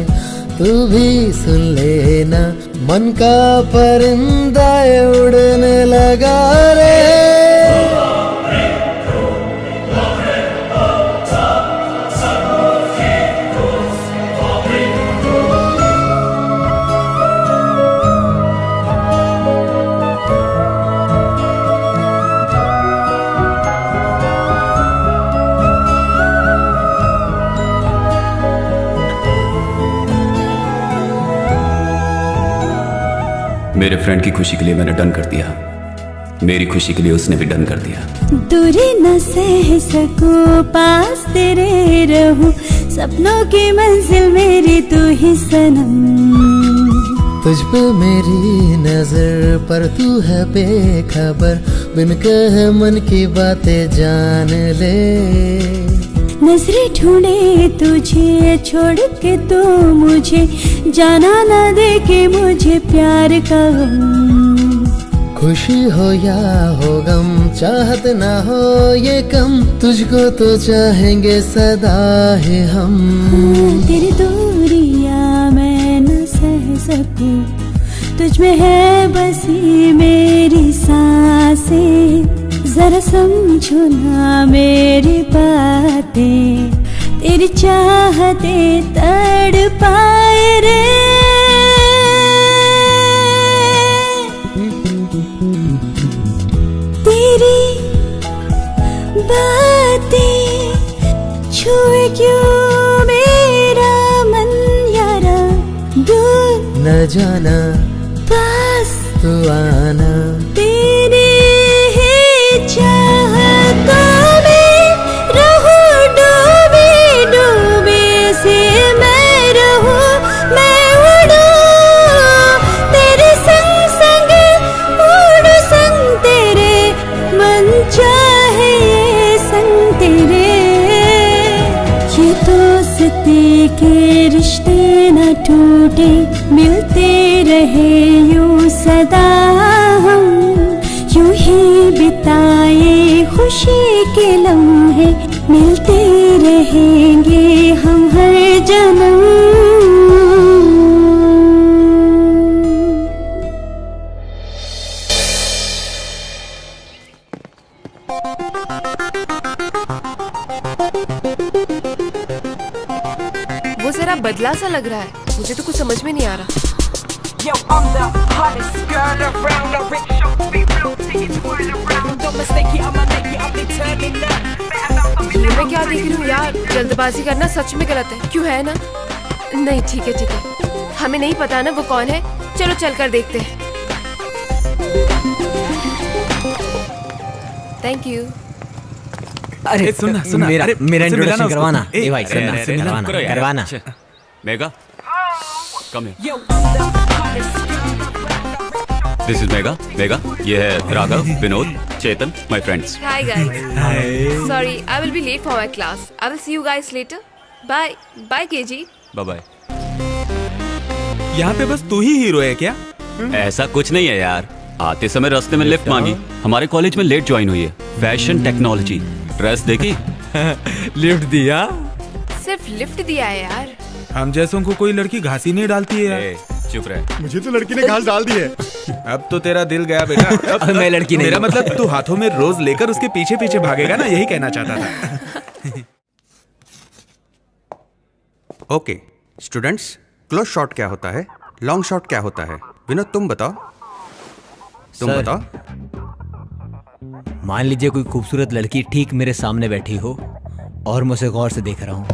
तू भी सुन लेना, मन का परिंदा उड़ने लगा रे। मेरे फ्रेंड की खुशी के लिए मैंने डन कर दिया, मेरी खुशी के लिए उसने भी डन कर दिया। दूरी न सह सकूं, पास तेरे रहूं, सपनों की मंजिल मेरी तू ही सनम। तुझ पे मेरी नजर पर तू है बेखबर, बिन कहे मन की बातें जान ले। नजरें ढूंढे तुझे छोड़ के तो मुझे, जाना न दे के मुझे प्यार का गम। खुशी हो या हो गम, चाहत ना हो ये कम, तुझको तो चाहेंगे सदा ही हम। तेरी दूरियां मैं न सह सकूं, तुझ में है बसी मेरी सांसें। जरा समझो ना मेरी बातें, तेरी चाहते तड़पाए रे। तेरी बातें छुए क्यों मेरा मन यारा, दूर न जाना पास तू आना। तेरी चाहतों में रहूं डूबे डूबे से मैं रहूं, मैं उड़ूं तेरे संग संग, उड़ूं संग तेरे, मन चाहे ये संग तेरे। ये दोस्ती के रिश्ते न टूटे, मिलते रहे यूं सदा हम, यूं ही बिताए खुशी के लम्हे, मिलते रहेंगे हम हर जन्म। वो जरा बदला सा लग रहा है, मुझे तो कुछ समझ में नहीं आ रहा। Yo, I'm the hottest girl around. The rich show be real, take it twirl around. Don't mistake it, I'ma make it, I'll be turning up. ये मैं क्या देख रही हूँ यार, जल्दबाजी करना सच में गलत है, क्यों है ना? नहीं ठीक है ठीक है, हमें नहीं पता ना वो कौन है, चलो चल कर देखते हैं। Thank you. अरे सुनना सुनना, मेरा अरे, मेरा उससे मिलाना इंट्रोडक्शन उसको। करवाना। ए, ए भाई अरे, सुनना, अरे, करवाना करो यार। करवाना। मेगा कम है। Yo, I'm the hottest this is Mega. Mega, ये है Raghav, Vinod, Chetan, my friends. Hi guys. Sorry, I will be late for my class. I will see you guys later. Bye. Bye KG. Bye bye. यहाँ पे बस तू ही hero है क्या? ऐसा कुछ नहीं है यार, आते समय रास्ते में लिफ्ट मांगी, हमारे कॉलेज में लेट ज्वाइन हुई है, फैशन टेक्नोलॉजी, ड्रेस देखी, लिफ्ट दिया। सिर्फ लिफ्ट दिया है यार। हम जैसों को कोई लड़की घासी नहीं डालती है यार। ए, चुप रहे। मुझे तो लड़की ने घास डाल दी है। अब तो तेरा दिल गया बेटा। अब मैं लड़की नहीं मेरा हूँ। मतलब तू हाथों में रोज लेकर उसके पीछे पीछे भागेगा ना, यही कहना चाहता था। ओके स्टूडेंट्स, क्लोज शॉट क्या होता है, लॉन्ग शॉट क्या होता है? विनोद तुम बताओ, तुम सर, बताओ। मान लीजिए कोई खूबसूरत लड़की ठीक मेरे सामने बैठी हो और मुझे गौर से देख रहा हूँ।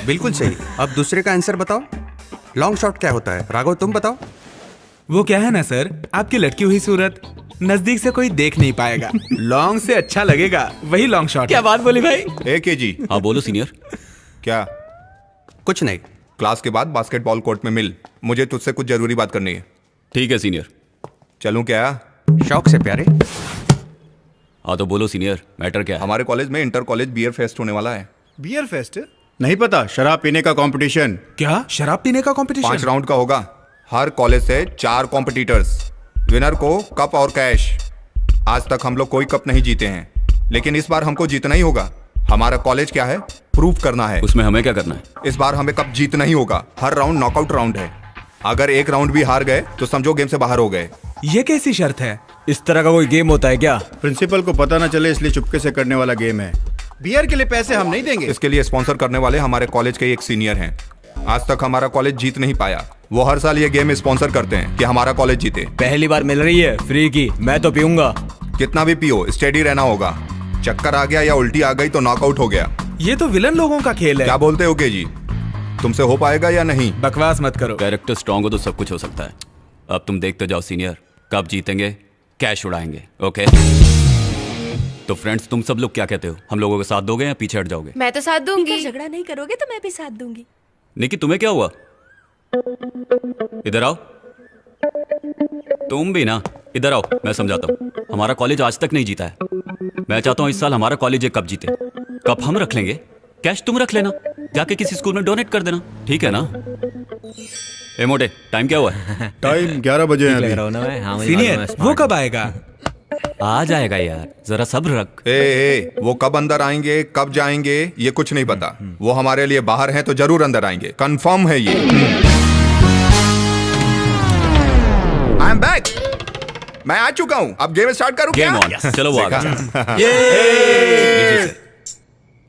बिल्कुल सही। अब दूसरे का आंसर बताओ, लॉन्ग शॉट क्या होता है? राघव तुम बताओ। वो क्या है ना सर, आपकी लटकी हुई सूरत नजदीक से कोई देख नहीं पाएगा, लॉन्ग से अच्छा लगेगा, वही लॉन्ग शॉट। क्या बात बोली भाई? ए केजी। हाँ बोलो सीनियर। क्या? कुछ नहीं। क्लास के बाद बास्केटबॉल कोर्ट में मिल, मुझे तुझसे कुछ जरूरी बात करनी है। ठीक है सीनियर। चलूं क्या? शौक से प्यारे। हाँ तो बोलो सीनियर, मैटर क्या है? हमारे कॉलेज में इंटर कॉलेज बियर फेस्ट होने वाला है। Beer fest? नहीं पता, शराब पीने का कंपटीशन। क्या शराब पीने का कंपटीशन? 5 राउंड का होगा, हर कॉलेज से 4 कॉम्पिटिटर्स, विनर को कप और कैश। आज तक हम लोग कोई कप नहीं जीते हैं, लेकिन इस बार हमको जीतना ही होगा। हमारा कॉलेज क्या है, प्रूफ करना है। उसमें हमें क्या करना है? इस बार हमें कप जीतना ही होगा। हर राउंड नॉकआउट राउंड है। अगर एक राउंड भी हार गए तो समझो गेम से बाहर हो गए। ये कैसी शर्त है? इस तरह का कोई गेम होता है क्या? प्रिंसिपल को पता ना चले इसलिए चुपके से करने वाला गेम है। बियर के लिए पैसे हम नहीं देंगे। इसके लिए स्पॉन्सर करने वाले हमारे कॉलेज के एक सीनियर हैं। आज तक हमारा कॉलेज जीत नहीं पाया। वो हर साल ये गेम स्पॉन्सर करते हैं कि हमारा कॉलेज जीते। पहली बार मिल रही है फ्री की, मैं तो पीऊंगा। कितना भी पियो, स्टेडी रहना होगा। चक्कर आ गया या उल्टी आ गई तो नॉकआउट हो गया। ये तो विलन लोगों का खेल है। क्या बोलते हो के जी, तुमसे हो पाएगा या नहीं? बकवास मत करो। कैरेक्टर स्ट्रांग हो तो सब कुछ हो सकता है। अब तुम देखते जाओ सीनियर, कब जीतेंगे, कैश उड़ाएंगे। ओके तो फ्रेंड्स, तुम सब लोग क्या कहते हो? हम लोगों का साथ दोगे या पीछे हट जाओगे? मैं तो साथ दूंगी। झगड़ा नहीं करोगे तो मैं भी साथ दूंगी। निकी, तुम्हें क्या हुआ? इधर आओ। तुम भी ना, इधर आओ, मैं समझाता हूँ। हमारा कॉलेज आज तक नहीं जीता है। मैं चाहता हूँ इस साल हमारा कॉलेज एक कप जीते। कप हम रख लेंगे, कैश तुम रख लेना, जाके किसी स्कूल में डोनेट कर देना, ठीक है ना? ए मोटे, टाइम क्या हुआ है? टाइम 11 बजे है अभी। सीनियर, वो कब आएगा? आ जाएगा यार, जरा सब्र रख। वो कब अंदर आएंगे, कब जाएंगे, ये कुछ नहीं पता। वो हमारे लिए बाहर हैं तो जरूर अंदर आएंगे, कंफर्म है ये। I am back. मैं आ चुका हूँ। अब गेम स्टार्ट करूँ क्या? Game on. चलो वो आ गया।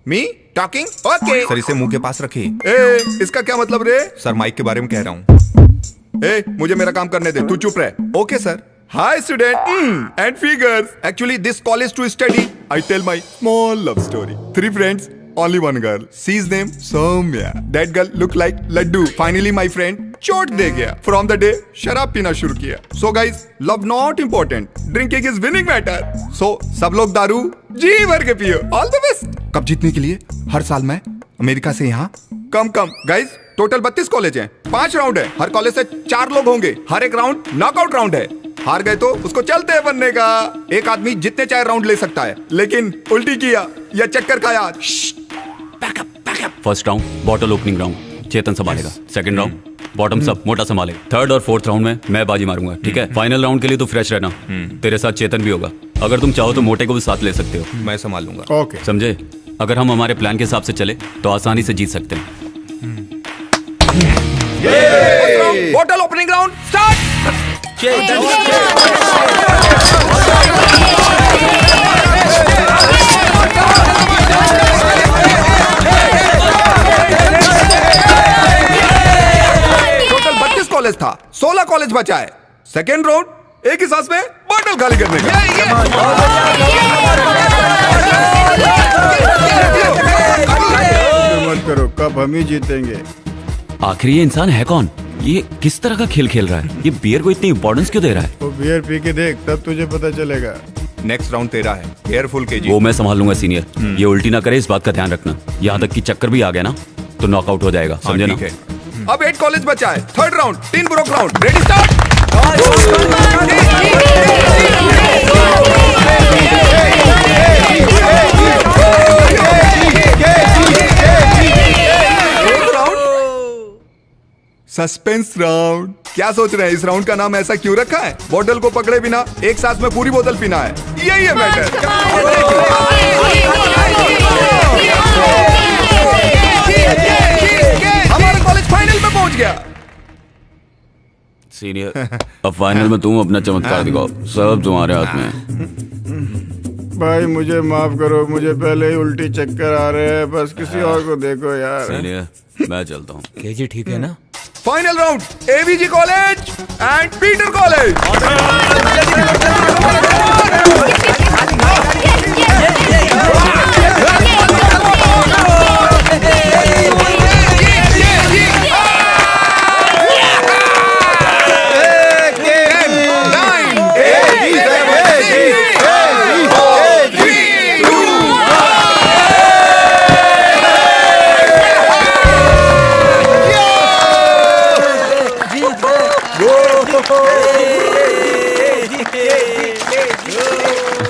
Me talking? ओके। सर इसे मुंह के पास रखिए। इसका क्या मतलब रे? सर माइक के बारे में कह रहा हूँ। मुझे मेरा काम करने दे, तू चुप रह। Okay sir. Hi student and figures. Actually this college to study. I tell my small love story. 3 friends, only one girl. She's name Soumya. That girl look like laddu. Finally my friend चोट दे गया। From the day शराब पीना शुरू किया। So guys, love not important. Drinking is winning matter. So सब लोग दारू जी भर के पियो। All the best. कब जीतने के लिए हर साल मैं अमेरिका से यहाँ कम गाइज टोटल 32 कॉलेज हैं, 5 राउंड है। हर कॉलेज से 4 लोग होंगे। हर एक राउंड नॉकआउट राउंड है। हार गए तो उसको चलते बनने का। एक आदमी जितने चाहे राउंड ले सकता है, लेकिन उल्टी किया या चक्कर खाया। First round bottle opening round, Chetan संभालेगा। सेकंड राउंड बॉटम्स अप, मोटा संभालेगा। थर्ड और फोर्थ राउंड में मैं बाजी मारूंगा, ठीक है? फाइनल राउंड के लिए तो फ्रेश रहना। तेरे साथ चेतन भी होगा। अगर तुम चाहो तो मोटे को भी साथ ले सकते हो। मैं संभाल लूंगा। ओके समझे? अगर हम हमारे प्लान के हिसाब से चले तो आसानी से जीत सकते हैं। Bottle opening round start. Total 32 college था, 16 कॉलेज बचा है। सेकेंड राउंड एक ही सांस में बॉटल खाली करने का। मत करो, कब हम ही जीतेंगे। आखिर ये इंसान है कौन? ये किस तरह का खेल खेल रहा है? ये बियर को इतनी इंपॉर्टेंस क्यों दे रहा है? वो बियर पी के देख, तब तुझे पता चलेगा। नेक्स्ट राउंड तेरा है, केयरफुल केजी। वो मैं संभाल लूंगा सीनियर। ये उल्टी ना करे, इस बात का ध्यान रखना। यहाँ तक कि चक्कर भी आ गया ना तो नॉकआउट हो जाएगा, समझे ना? ठीक है। अब 8 कॉलेज बचा है। Third round 3 broke round. Ready start. Suspense round. क्या सोच रहे हैं, इस राउंड का नाम ऐसा क्यों रखा है? बोतल को पकड़े बिना एक सांस में पूरी बोतल पीना है, यही है मैटर। हमारा कॉलेज फाइनल में पहुंच गया। सीनियर, अब फाइनल में तुम अपना चमत्कार दिखाओ, सब तुम्हारे हाथ में है। भाई मुझे माफ करो, मुझे पहले ही उल्टी चक्कर आ रहे हैं। बस किसी और को देखो यार। सीनियर, मैं चलता हूँ। केजी ठीक है ना? Final round AVG college and Peter college.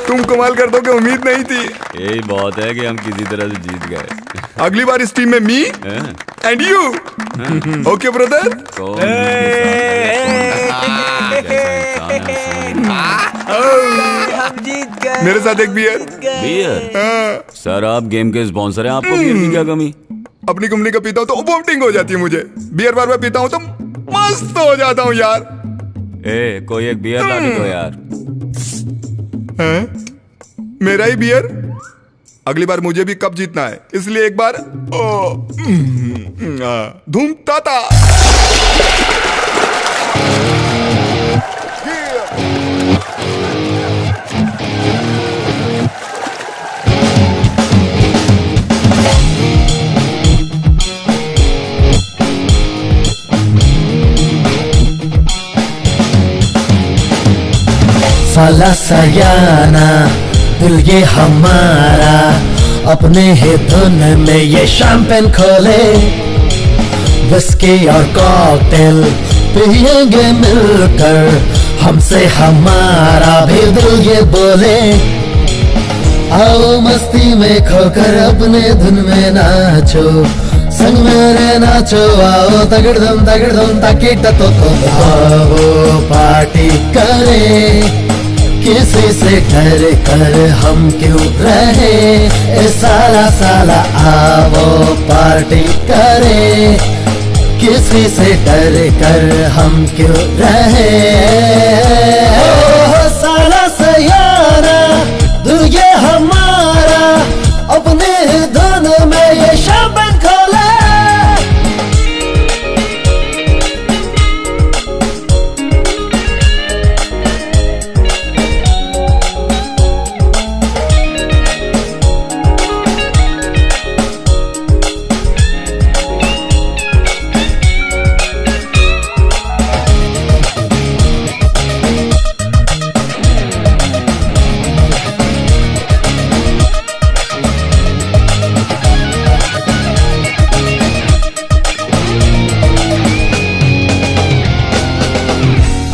तुम कमाल कर दोगे, उम्मीद नहीं थी। यही बहुत है कि हम किसी तरह से जीत गए। अगली बार इस टीम में me and you. Okay brother. हम जीत गए। मेरे साथ एक बियर। बियर? सर आप गेम के स्पॉन्सर हैं, आपको बियर की क्या कमी? अपनी कंपनी का पीता हूँ तो वोमिटिंग हो जाती है मुझे। बियर बार बार पीता हूँ तो मस्त हो जाता हूँ यार। ए, कोई एक बियर ला के दो यार। मेरा ही बियर? अगली बार मुझे भी कप जीतना है, इसलिए एक बार धूम ताता। साला सयाना दिल ये हमारा, अपने ही धुन में ये शैंपेन खोले, विस्की और कॉकटेल पिएंगे मिलकर, हमसे हमारा भी दिल ये बोले। आओ मस्ती में खोकर अपने धुन में नाचो, संग मेरे नाचो, आओ तगड़दम ताकि तो आओ पार्टी करें, किसी से डर कर हम क्यों रहे, ए साला आओ पार्टी करें, किसी से डर कर हम क्यों रहे। ओ साला सयाना दिल ये हमारा, अपने धुन में ये शैंपेन खोले।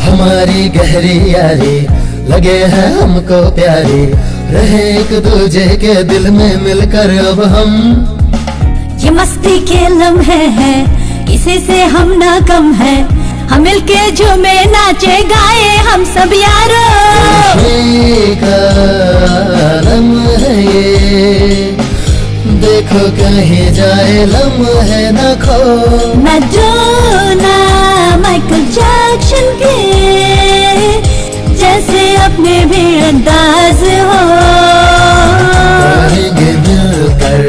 हमारी गहरी यारी लगे हैं हमको प्यारी, रहे एक दूजे के दिल में मिलकर अब हम। ये मस्ती के लम्हे हैं, किसी से हम ना कम है, हम मिलके झूमे नाचे गाए हम सब यारो। खुशी का लम्हा है ये, देखो कहीं जाए लम्हे न खो, न जोना माइकल जैक्सन के जैसे अपने भी अंदाज हो। करेंगे मिलकर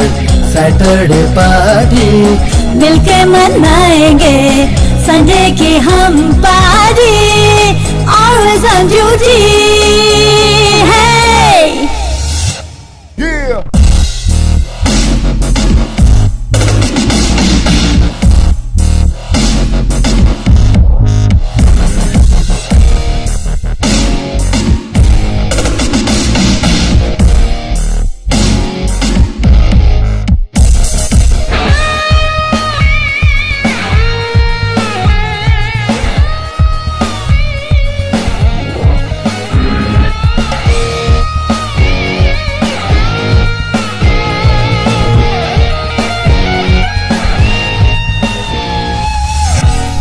सैटरडे पार्टी, मिलके मनाएंगे संडे की हम पार्टी, ऑलवेज ऑन ड्यूटी है।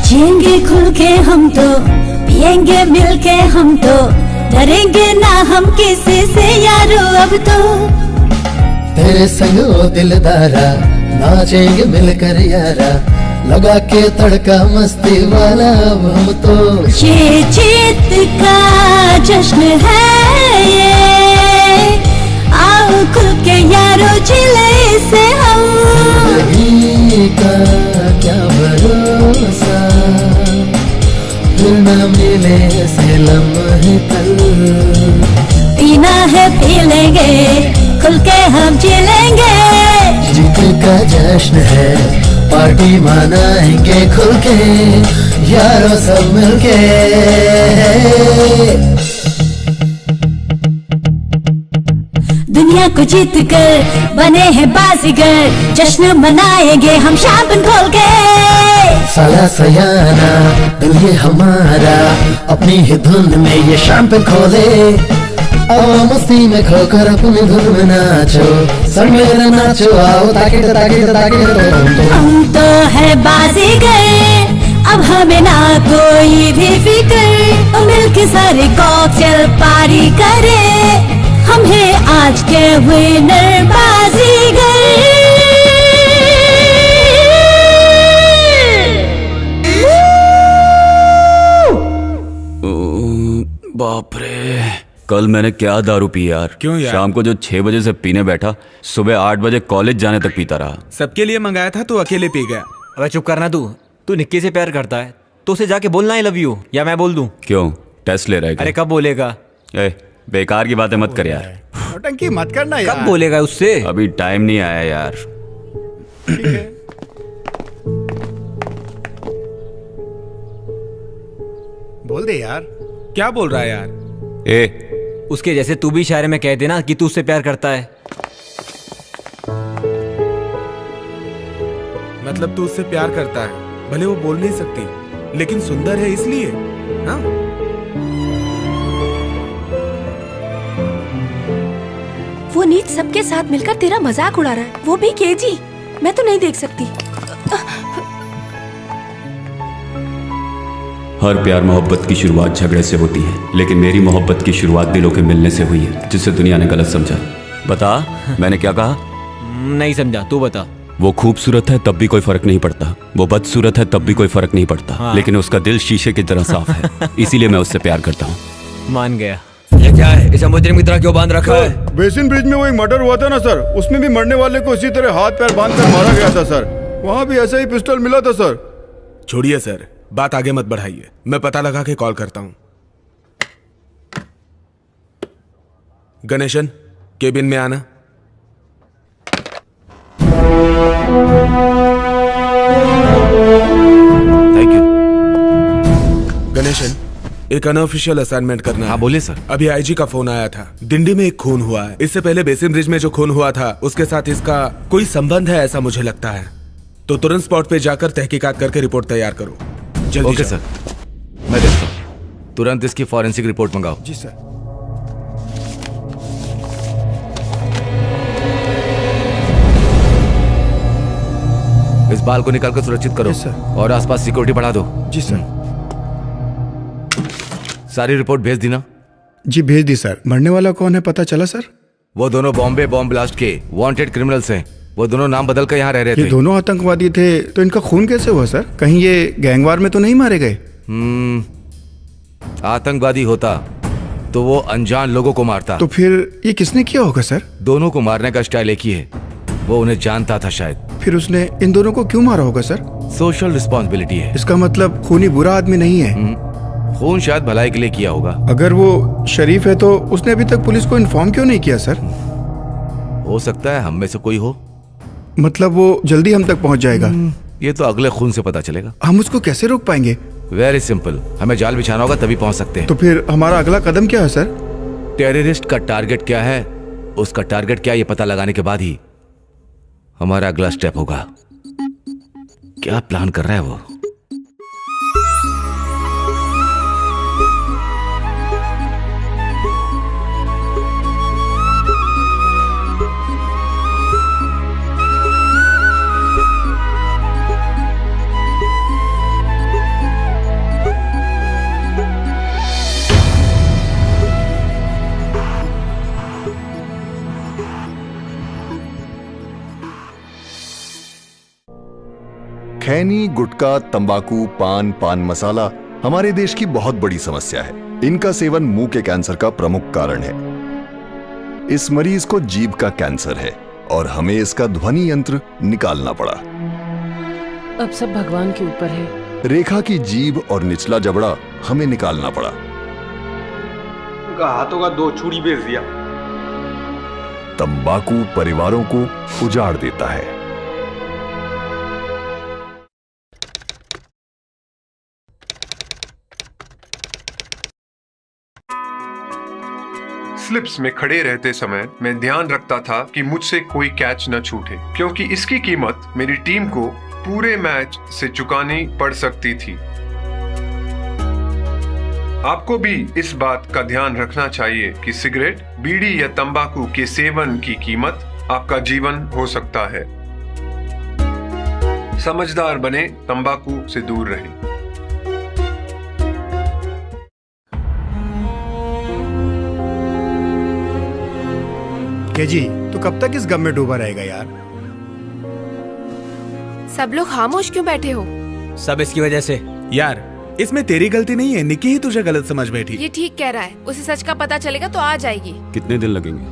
जिएंगे खुल के हम तो, पिएंगे मिल के हम तो, डरेंगे ना हम किसी से यारो अब तो। तेरे संग ओ दिलदारा नाचेंगे मिलकर यारा, लगा के तड़का मस्ती वाला अब हम तो। ये जीत का जश्न है ये, आओ खुल के यारो जिले से हम। जिंदगी का क्या भरोसा, फिर न मिले से लम्हे कल। पीना है पी लेंगे, खुल के हम जी लेंगे। जीत का जश्न है, पार्टी मनाएंगे खुल के, यारों सब मिलके। दुनिया को जीत कर बने हैं बाजीगर, जश्न मनाएंगे हम शैंपेन खोल के। साला सयाना दिल ये हमारा, अपनी ही धुन में ये शैंपेन खोले, आओ मस्ती में खोकर अपनी धुन में नाचो, संग मेरे नाचो, आओ ताकि हम तो है बाजीगर, अब हमें ना कोई भी फिक्र, मिलके सारे कॉकटेल पार्टी करे, हम है आज के विनर बाजीगर। बाप रे, कल मैंने क्या दारू पी यार। क्यों यार? शाम को जो 6 बजे से पीने बैठा, सुबह 8 बजे कॉलेज जाने तक पीता रहा। सबके लिए मंगाया था तो अकेले पी गया। अबे चुप करना तू निक्की से प्यार करता है तो उसे जाके बोलना आई लव यू, या मैं बोल दूं? क्यों, टेस्ट ले रहा है क्या? अरे कब बोलेगा? बेकार की बातें मत कर यार। नौटंकी मत करना यार। कब बोलेगा उससे? अभी टाइम नहीं आया यार। ठीक है। बोल दे यार। क्या बोल रहा है यार? उसके जैसे तू भी इशारे में कह देना कि तू उससे प्यार करता है। मतलब तू उससे प्यार करता है, भले वो बोल नहीं सकती लेकिन सुंदर है इसलिए। हाँ? वो नीच सबके साथ मिलकर तेरा मजाक उड़ा रहा है, वो भी केजी। मैं तो नहीं देख सकती। हर प्यार मोहब्बत की शुरुआत झगड़े से होती है, लेकिन मेरी मोहब्बत की शुरुआत दिलों के मिलने से हुई है, जिसे दुनिया ने गलत समझा। बता मैंने क्या कहा? नहीं समझा, तू बता। वो खूबसूरत है तब भी कोई फर्क नहीं पड़ता, वो बदसूरत है तब भी कोई फर्क नहीं पड़ता। हाँ। लेकिन उसका दिल शीशे की तरह साफ है, इसीलिए मैं उससे प्यार करता हूँ। मान गया। ये क्या है? इसे मुजरिम की तरह क्यों बांध रखा है? बेसिन ब्रिज में वो एक मर्डर हुआ था ना सर, उसमें भी मरने वाले को इसी तरह हाथ पैर बांध कर मारा गया था सर। वहाँ भी ऐसा ही पिस्टल मिला था सर। छोड़िए सर, बात आगे मत बढ़ाइए, मैं पता लगा के कॉल करता हूँ। गणेशन, केबिन में आना। Thank you. गणेशन, एक अनऑफिशियल असाइनमेंट करना। हाँ बोलिए सर। अभी आईजी का फोन आया था, डिंडी में एक खून हुआ है। इससे पहले बेसिन ब्रिज में जो खून हुआ था उसके साथ इसका कोई संबंध है ऐसा मुझे लगता है। तो तुरंत स्पॉट पे जाकर तहकीकात करके रिपोर्ट तैयार करो। जल्दी। ओके सर, मैं देखता हूँ। तुरंत इसकी फॉरेंसिक रिपोर्ट मंगाओ। जी सर। इस बाल को निकालकर सुरक्षित करो और आसपास सिक्योरिटी बढ़ा दो। जी सर। सारी रिपोर्ट भेज दी ना? जी भेज दी सर। मरने वाला कौन है पता चला सर? वो दोनों बॉम्बे बॉम्ब ब्लास्ट के वांटेड क्रिमिनल्स हैं। वो दोनों नाम बदल कर यहाँ रह रहे थे। ये दोनों आतंकवादी थे, तो इनका खून कैसे हुआ सर? कहीं ये गैंगवार में तो नहीं मारे गए? आतंकवादी होता तो वो अनजान लोगों को मारता। तो फिर ये किसने किया होगा सर? दोनों को मारने का स्टाइल एक ही है, वो उन्हें जानता था शायद। फिर उसने इन दोनों को क्यों मारा होगा सर? सोशल रिस्पॉन्सिबिलिटी है। इसका मतलब खूनी बुरा आदमी नहीं है। खून शायद भलाई के लिए किया होगा। अगर वो शरीफ है तो उसने अभी तक पुलिस को इन्फॉर्म क्यों नहीं किया सर? हो सकता है हम में से कोई हो। मतलब वो जल्दी हम तक पहुंच जाएगा? ये तो अगले खून से पता चलेगा। हम उसको कैसे रोक पाएंगे? वेरी सिंपल, हमें जाल बिछाना होगा तभी पहुंच सकते हैं। तो फिर हमारा अगला कदम क्या है सर? टेररिस्ट का टारगेट क्या है, उसका टारगेट क्या, ये पता लगाने के बाद ही हमारा अगला स्टेप होगा। क्या प्लान कर रहा है वो? खैनी, गुटखा, तंबाकू, पान मसाला हमारे देश की बहुत बड़ी समस्या है। इनका सेवन मुंह के कैंसर का प्रमुख कारण है। इस मरीज को जीभ का कैंसर है और हमें इसका ध्वनि यंत्र निकालना पड़ा। अब सब भगवान के ऊपर है। रेखा की जीभ और निचला जबड़ा हमें निकालना पड़ा। उनका हाथों का 2 चूड़ी बेच दिया। तंबाकू परिवारों को उजाड़ देता है। स्लिप्स में खड़े रहते समय मैं ध्यान रखता था कि मुझसे कोई कैच न छूटे, क्योंकि इसकी कीमत मेरी टीम को पूरे मैच से चुकानी पड़ सकती थी। आपको भी इस बात का ध्यान रखना चाहिए कि सिगरेट, बीड़ी या तंबाकू के सेवन की कीमत आपका जीवन हो सकता है। समझदार बने, तंबाकू से दूर रहें। केजी, तू कब तक इस गम में डूबा रहेगा यार? सब लोग खामोश क्यों बैठे हो? सब इसकी वजह से। यार इसमें तेरी गलती नहीं है, निकी ही तुझे गलत समझ बैठी। ये ठीक कह रहा है, उसे सच का पता चलेगा तो आ जाएगी। कितने दिन लगेंगे?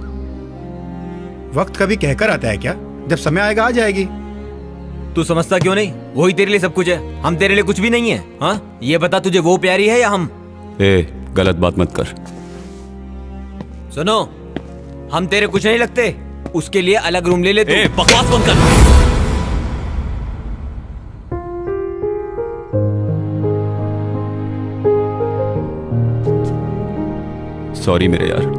वक्त कभी कहकर आता है क्या? जब समय आएगा आ जाएगी। तू समझता क्यों नहीं? वही तेरे लिए सब कुछ है, हम तेरे लिए कुछ भी नहीं है। हाँ, ये बता तुझे वो प्यारी है या हम? गलत बात मत कर। सुनो, हम तेरे कुछ नहीं लगते, उसके लिए अलग रूम ले ले तू। बकवास बंद कर। सॉरी मेरे यार।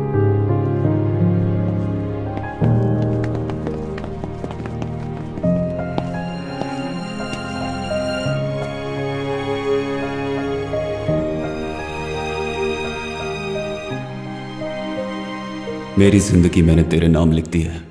मेरी जिंदगी मैंने तेरे नाम लिख दी है।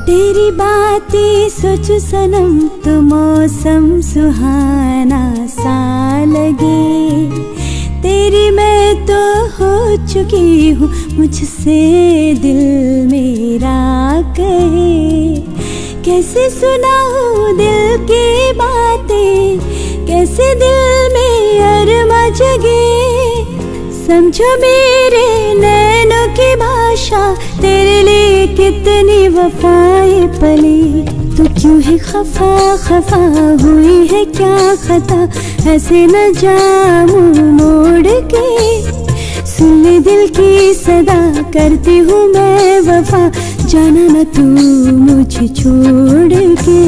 तेरी बातें सोच सनम तो मौसम सुहाना सा लगे। तेरी मैं तो हो चुकी हूँ, मुझसे दिल मेरा कहे। कैसे सुनाऊँ दिल की बातें, कैसे दिल में अरमा जगे। समझो मेरे नैनों की भाषा, तेरे लिए कितनी वफाएं पली। तू क्यों है खफा खफा हुई है क्या खता, ऐसे न जाऊं मोड़ के। सुन ले दिल की सदा, करती हूँ मैं वफा, जाना न तू मुझे छोड़ के।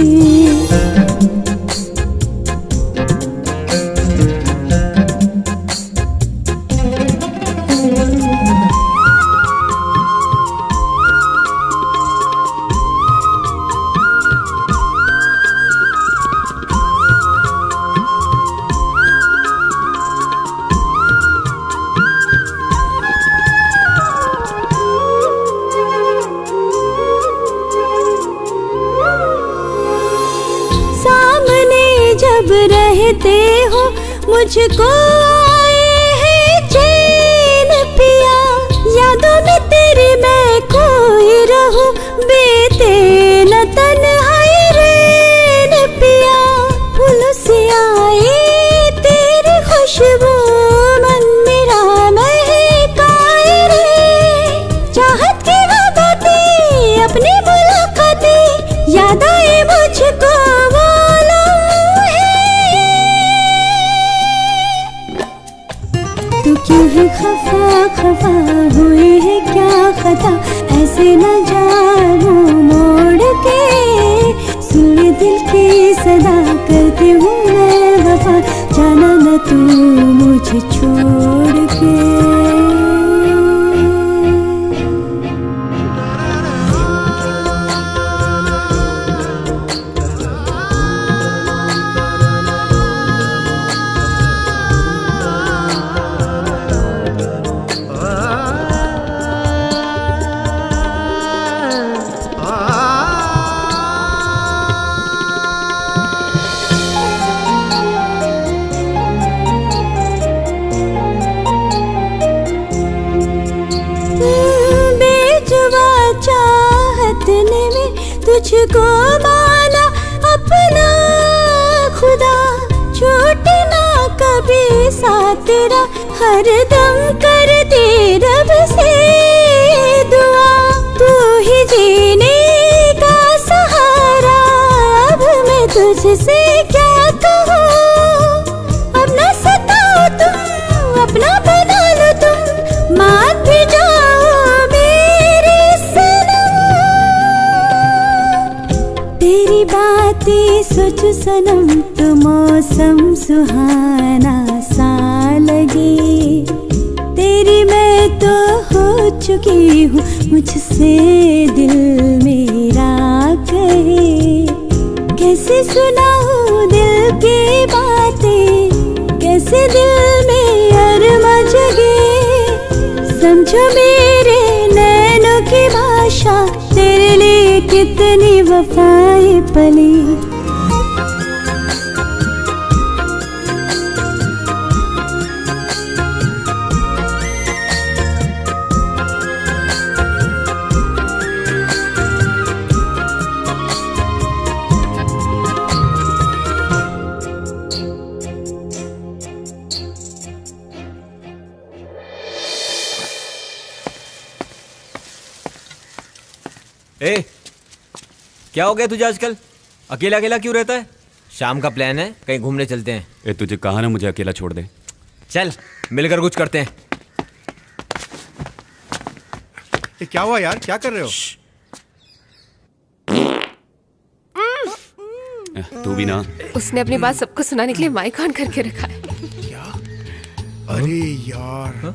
जब रहते हो मुझको आए है चैन पिया। यादों में तेरी मैं खोई रहूं, बीते न तन्हाई रैन पिया। फूलों से आई तेरी खुशबू, मन मेरा महकाए रे। चाहत की वो बातें, अपनी मुलाकातें, याद आए मुझको वो। क्यों है खफा खफा हुई है क्या खता, ऐसे न जाऊं मोड़ के। सुन दिल की सदा, करती हूँ मैं वफा, जाना न तू मुझे छोड़ के। तुझको माना अपना खुदा, छूटे ना कभी साथ तेरा, हर दम करती रब से दुआ। तू ही जीने का सहारा, अब मैं तुझसे क्या कहूँ। अब ना सताओ तुम, अपना बना लो तुम, मान भी जाओ मेरे सनम। तेरी बातें सोच सनम तो मौसम सुहाना सा लगे। तेरी मैं तो हो चुकी हूँ, मुझसे दिल मेरा सुनाऊं दिल की बातें, कैसे दिल में अरमा जगे। समझो मेरे नैनों की भाषा, तेरे लिए कितनी वफाएं पली। ए, क्या हो गया तुझे आजकल? अकेला अकेला क्यों रहता है? शाम का प्लान है, कहीं घूमने चलते हैं। ए, तुझे कहा ना मुझे अकेला छोड़ दे। चल मिलकर कुछ करते हैं। ये क्या हुआ यार, क्या कर रहे हो? तू भी ना। उसने अपनी बात सबको सुनाने के लिए माइक ऑन करके रखा है। अरे यार,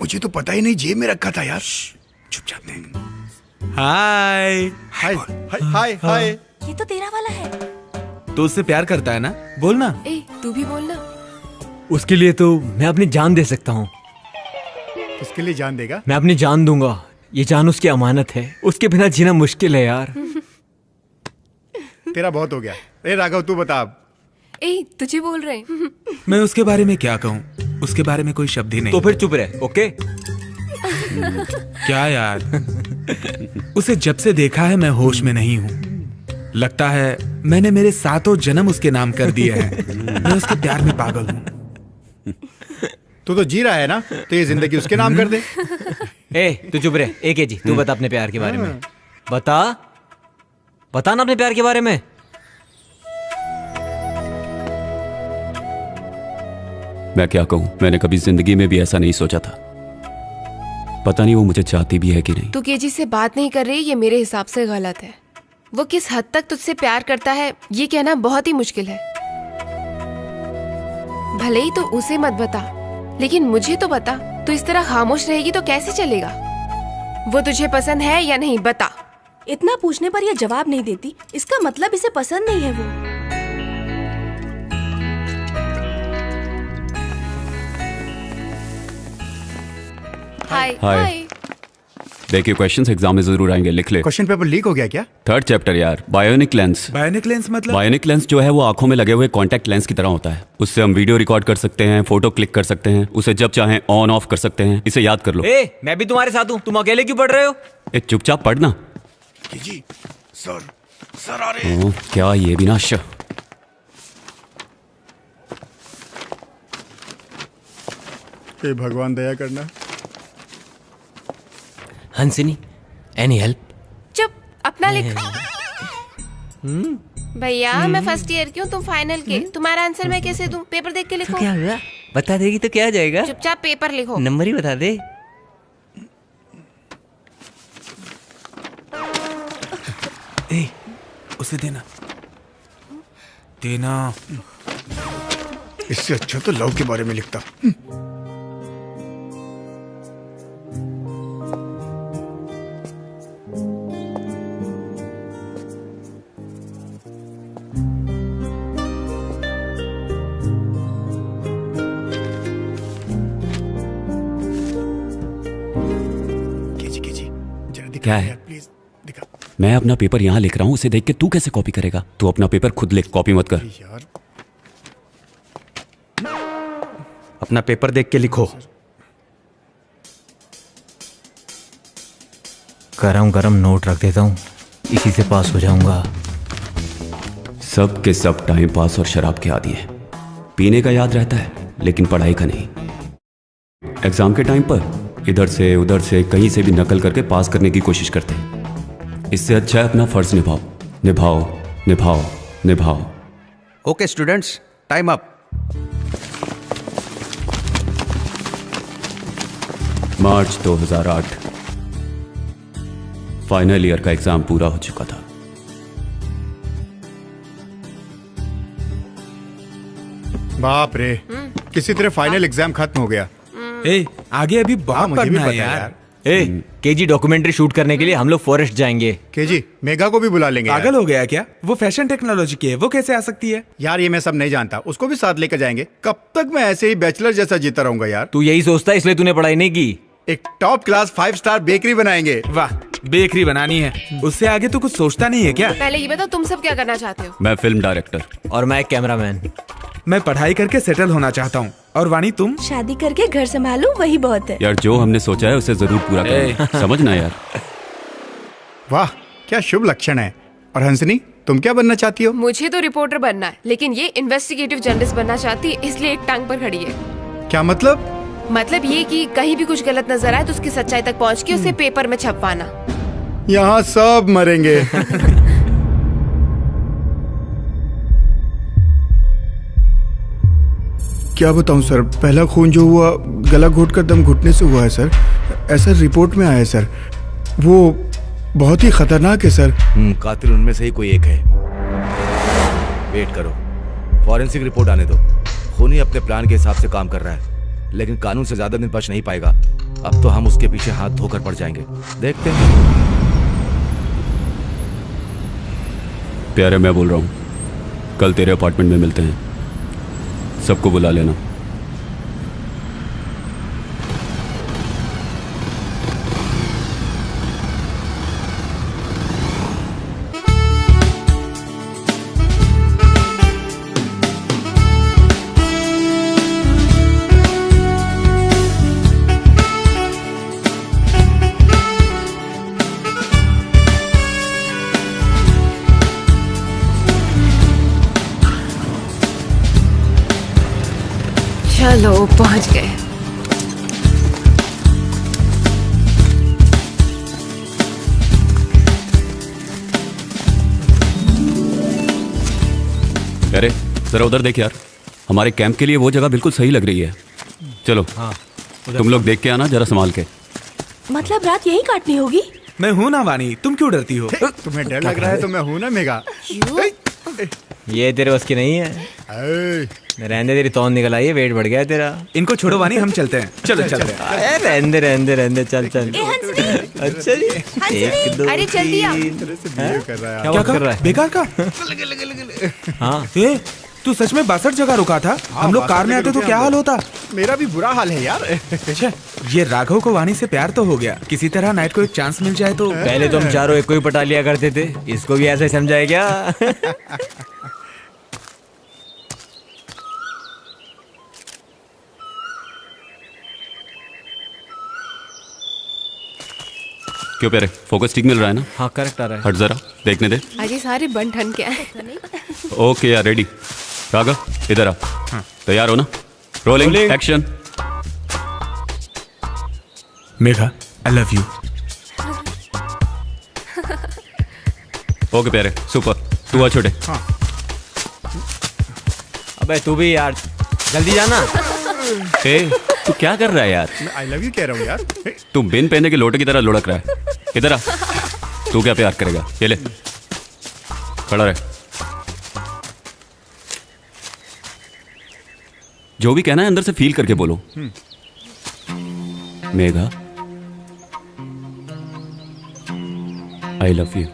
मुझे तो पता ही नहीं, जेब में रखा था यार। चुपचाप नहीं। हाय हाय हाय हाय। ये तो तेरा वाला है। तो उससे प्यार करता है ना? बोलना। ए, तू भी बोलना। उसके लिए तो मैं अपनी जान दे सकता हूँ। उसके लिए जान देगा? मैं अपनी जान दूंगा। ये जान उसकी अमानत है, उसके बिना जीना मुश्किल है यार। तेरा बहुत हो गया। ए राघव, तू बता अब। ए, तुझे बोल रहे हैं। मैं उसके बारे में क्या कहूँ? उसके बारे में कोई शब्द ही नहीं। तो फिर चुप रहे, ओके? क्या यार, उसे जब से देखा है मैं होश में नहीं हूँ। लगता है मैंने मेरे 7 जन्म उसके नाम कर दिए हैं। मैं उसके प्यार में पागल हूँ। तू तो जी रहा है ना, तो ये जिंदगी उसके नाम कर दे। ए, तू चुप रहे। एक जी, तू बता अपने प्यार के बारे में। बता ना अपने प्यार के बारे में। मैं क्या कहूँ, मैंने कभी जिंदगी में भी ऐसा नहीं सोचा था। पता नहीं वो मुझे चाहती भी है कि नहीं। तू केजी से बात नहीं कर रही, ये मेरे हिसाब से गलत है। वो किस हद तक तुझसे प्यार करता है ये कहना बहुत ही मुश्किल है। भले ही तो उसे मत बता, लेकिन मुझे तो बता। तू इस तरह खामोश रहेगी तो कैसे चलेगा? वो तुझे पसंद है या नहीं, बता। इतना पूछने पर यह जवाब नहीं देती, इसका मतलब इसे पसंद नहीं है वो। हाय हाय। देखिए, क्वेश्चंस एग्जाम में जरूर आएंगे, लिख ले। क्वेश्चन पेपर लीक हो गया क्या? 3rd चैप्टर यार, बायोनिक लेंस। बायोनिक लेंस मतलब? बायोनिक लेंस जो है वो आंखों में लगे हुए कॉन्टैक्ट लेंस की तरह होता है। उससे हम वीडियो रिकॉर्ड कर सकते हैं, फोटो क्लिक कर सकते हैं, उसे जब चाहें ऑन ऑफ कर सकते हैं। इसे याद कर लो। ए, मैं भी तुम्हारे साथ हूँ, तुम अकेले क्यों पढ़ रहे हो? ए, चुपचाप पढ़ना। जी सर आ रहे हैं। क्या ये भी ना? हे भगवान, दया करना। हंसिनी, एनी हेल्प? चुप, अपना लिख। भैया, मैं फर्स्ट ईयर की हूँ, तुम फाइनल के। तुम्हारा आंसर मैं कैसे दूं? पेपर देख के लिखो। तो क्या हुआ? बता देगी तो क्या जाएगा? चुपचाप पेपर लिखो। नंबर ही बता दे। ए, उसे देना। इससे अच्छा तो लव के बारे में लिखता। क्या है? मैं अपना पेपर यहाँ लिख रहा हूँ, उसे देख के तू कैसे कॉपी करेगा? तू अपना पेपर खुद लिख, कॉपी मत कर। अपना पेपर देख के लिखो। गरम गरम नोट रख देता हूँ, इसी से पास हो जाऊंगा। सब के सब टाइम पास और शराब के आदी हैं। पीने का याद रहता है लेकिन पढ़ाई का नहीं। एग्जाम के टाइम पर इधर से उधर से कहीं से भी नकल करके पास करने की कोशिश करते हैं। इससे अच्छा है अपना फर्ज निभाओ, निभाओ, निभाओ, निभाओ। Okay students, time up. March 2008 final year का एग्जाम पूरा हो चुका था। बाप रे, किसी तरह फाइनल एग्जाम खत्म हो गया। ए, आगे अभी बहुत मुझे भी पढ़ना पता है यार। केजी डॉक्यूमेंट्री शूट करने के लिए हम लोग फॉरेस्ट जाएंगे। केजी मेगा को भी बुला लेंगे। पागल हो गया क्या? वो फैशन टेक्नोलॉजी की है, वो कैसे आ सकती है? यार ये मैं सब नहीं जानता, उसको भी साथ लेकर जाएंगे। कब तक मैं ऐसे ही बैचलर जैसा जीता रहूंगा यार? तू यही सोचता है इसलिए तूने पढ़ाई नहीं की। एक टॉप क्लास 5 स्टार बेकरी बनाएंगे। वाह, बेकरी बनानी है, उससे आगे तो कुछ सोचता नहीं है क्या? पहले ये बताओ तुम सब क्या करना चाहते हो? मैं फिल्म डायरेक्टर। और मैं कैमरामैन। मैं पढ़ाई करके सेटल होना चाहता हूँ। और वाणी तुम? शादी करके घर संभालूं, वही बहुत है। यार जो हमने सोचा है उसे जरूर पूरा करना, समझना यार। वाह क्या शुभ लक्षण है। और हंसनी तुम क्या बनना चाहती हो? मुझे तो रिपोर्टर बनना है, लेकिन ये इन्वेस्टिगेटिव जर्नलिस्ट बनना चाहती है, इसलिए एक टांग पर खड़ी है। क्या मतलब? मतलब ये कि कहीं भी कुछ गलत नजर आए तो उसकी सच्चाई तक पहुँच के उसे पेपर में छपवाना। यहाँ सब मरेंगे। क्या बताऊं सर, पहला खून जो हुआ गला घोट कर दम घुटने से हुआ है सर, ऐसा रिपोर्ट में आया है सर। वो बहुत ही खतरनाक है सर। कातिल उनमें से ही कोई एक है। वेट करो, फॉरेंसिक रिपोर्ट आने दो। खूनी अपने प्लान के हिसाब से काम कर रहा है, लेकिन कानून से ज्यादा दिन बच नहीं पाएगा। अब तो हम उसके पीछे हाथ धोकर पड़ जाएंगे। देखते हैं। प्यारे मैं बोल रहा हूँ, कल तेरे अपार्टमेंट में मिलते हैं, सबको बुला लेना। चलो पहुंच गए। अरे जरा उधर देख यार, हमारे कैंप के लिए वो जगह बिल्कुल सही लग रही है। चलो हाँ, तुम लोग देख के आना जरा संभाल के। मतलब रात यही काटनी होगी? मैं हूँ ना वाणी, तुम क्यों डरती हो? तुम्हें डर लग रहा है तो मैं हूँ ना मेगा। ये तेरे बस की नहीं है। रहने तेरी तौन निकल आई है, वेट बढ़ गया है तेरा। इनको छोड़ो वाणी, हम चलते हैं। चलो चलते हैं। रहने चल चल। अच्छा जी, एक दो अरे जल्दी आओ। क्या बात कर रहा है? बेकार का? हाँ तू सच में 62 जगह रुका था? हम लोग कार में आते तो क्या हाल होता? मेरा भी बुरा हाल है यार। अच्छा, ये राघव को वाणी से प्यार तो हो गया, किसी तरह नाइट को एक चांस मिल जाए तो। पहले तो हम चारों एक को ही पटा लिया करते थे, इसको भी ऐसे समझाए क्या? क्यों प्यारे, फोकस ठीक मिल रहा है ना? हाँ करेक्ट आ रहा है। हट जरा देखने दे। अरे सारे बन ठन के आए। ओके यार, रेडी। राघव इधर आ। तैयार हो ना? Rolling action. Megha I love you. Okay प्यारे, सुपर। तू आ छोटे। अबे तू भी यार, जल्दी जाना। तू क्या कर रहा है यार? मैं आई लव यू कह रहा हूँ यार। तू बिन पहने के लोटे की तरह लुढ़क रहा है। इधर आ। तू क्या प्यार करेगा? ये ले, खड़ा रहे। जो भी कहना है अंदर से फील करके बोलो। Megha I love you.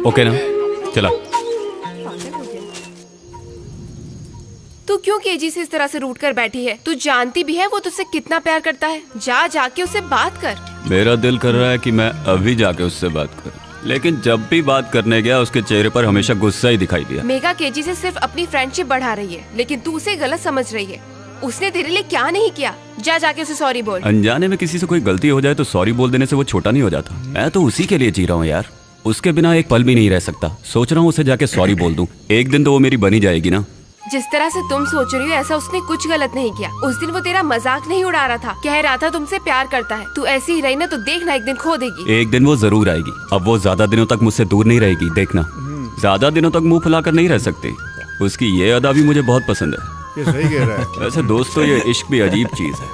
Okay ना? चला। तू क्यों केजी से इस तरह से रूठ कर बैठी है? तू जानती भी है वो तुझसे कितना प्यार करता है। जा जाके उससे बात कर। मेरा दिल कर रहा है कि मैं अभी जाके उससे बात करूं, लेकिन जब भी बात करने गया उसके चेहरे पर हमेशा गुस्सा ही दिखाई दिया। मेघा केजी से सिर्फ अपनी फ्रेंडशिप बढ़ा रही है, लेकिन तू उसे गलत समझ रही है। उसने तेरे लिए क्या नहीं किया? जा जाके उसे सॉरी बोल। अनजाने में किसी से कोई गलती हो जाए तो सॉरी बोल देने से वो छोटा नहीं हो जाता। मैं तो उसी के लिए जी रहा हूँ यार, उसके बिना एक पल भी नहीं रह सकता। सोच रहा हूँ उसे जाके सॉरी बोल दूं, एक दिन तो वो मेरी बनी जाएगी ना। जिस तरह से तुम सोच रही हो ऐसा उसने कुछ गलत नहीं किया। उस दिन वो तेरा मजाक नहीं उड़ा रहा था, कह रहा था तुमसे प्यार करता है। तू ऐसी ही रही ना तो देखना एक दिन खो देगी। एक दिन वो जरूर आएगी। अब वो ज्यादा दिनों तक मुझसे दूर नहीं रहेगी, देखना। ज्यादा दिनों तक मुंह फुलाकर नहीं रह सकती। उसकी ये अदा भी मुझे बहुत पसंद है। ये सही कह रहा है। वैसे दोस्तों, ये इश्क भी अजीब चीज है।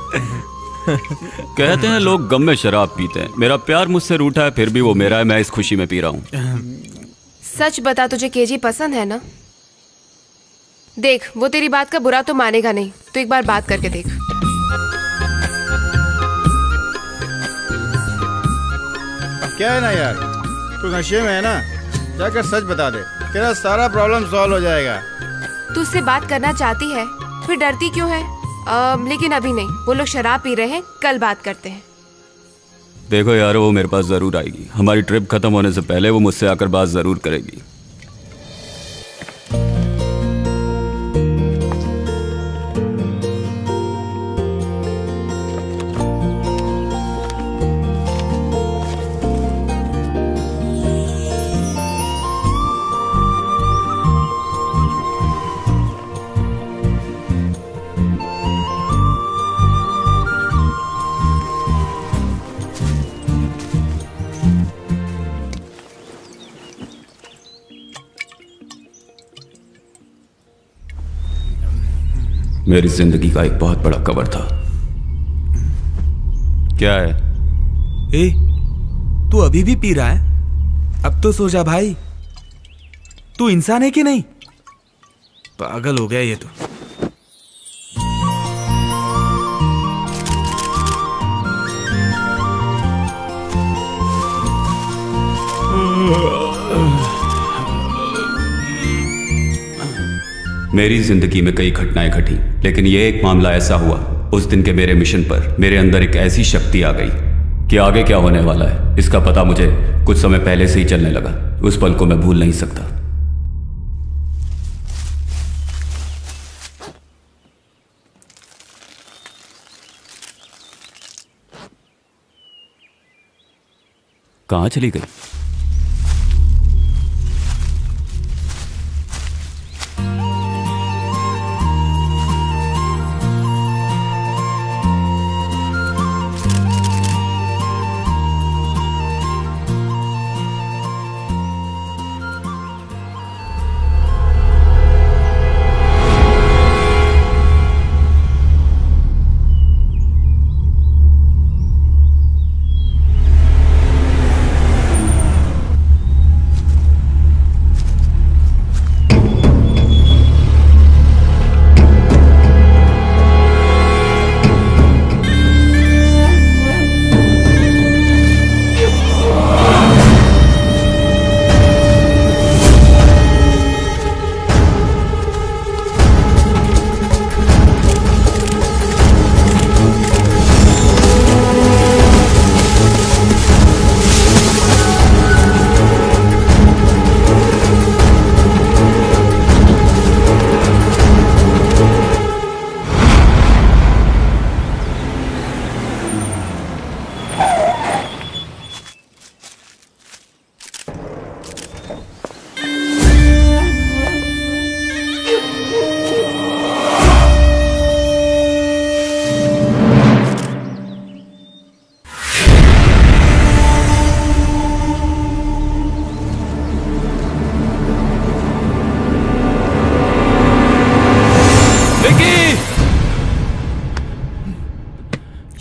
कहते हैं लोग गम में शराब पीते हैं। मेरा प्यार मुझसे रूठा है, फिर भी वो मेरा है। मैं इस खुशी में पी रहा हूँ। सच बता, तुझे केजी पसंद है ना? देख, वो तेरी बात का बुरा तो मानेगा नहीं, तो एक बार बात करके देख। क्या है ना यार, तू नशे में है ना, जाकर सच बता दे, तेरा सारा प्रॉब्लम सॉल्व हो जाएगा। तू उससे बात करना चाहती है, फिर डरती क्यों है? लेकिन अभी नहीं, वो लोग शराब पी रहे हैं, कल बात करते हैं। देखो यार, वो मेरे पास जरूर आएगी। हमारी ट्रिप खत्म होने से पहले वो मुझसे आकर बात जरूर करेगी। मेरी जिंदगी का एक बहुत बड़ा कवर था। क्या है? ए, तू अभी भी पी रहा है? अब तो सो जा भाई। तू इंसान है कि नहीं? पागल हो गया ये तो। मेरी जिंदगी में कई घटनाएं घटी, लेकिन यह एक मामला ऐसा हुआ। उस दिन के मेरे मिशन पर मेरे अंदर एक ऐसी शक्ति आ गई कि आगे क्या होने वाला है इसका पता मुझे कुछ समय पहले से ही चलने लगा। उस पल को मैं भूल नहीं सकता। कहां चली गई?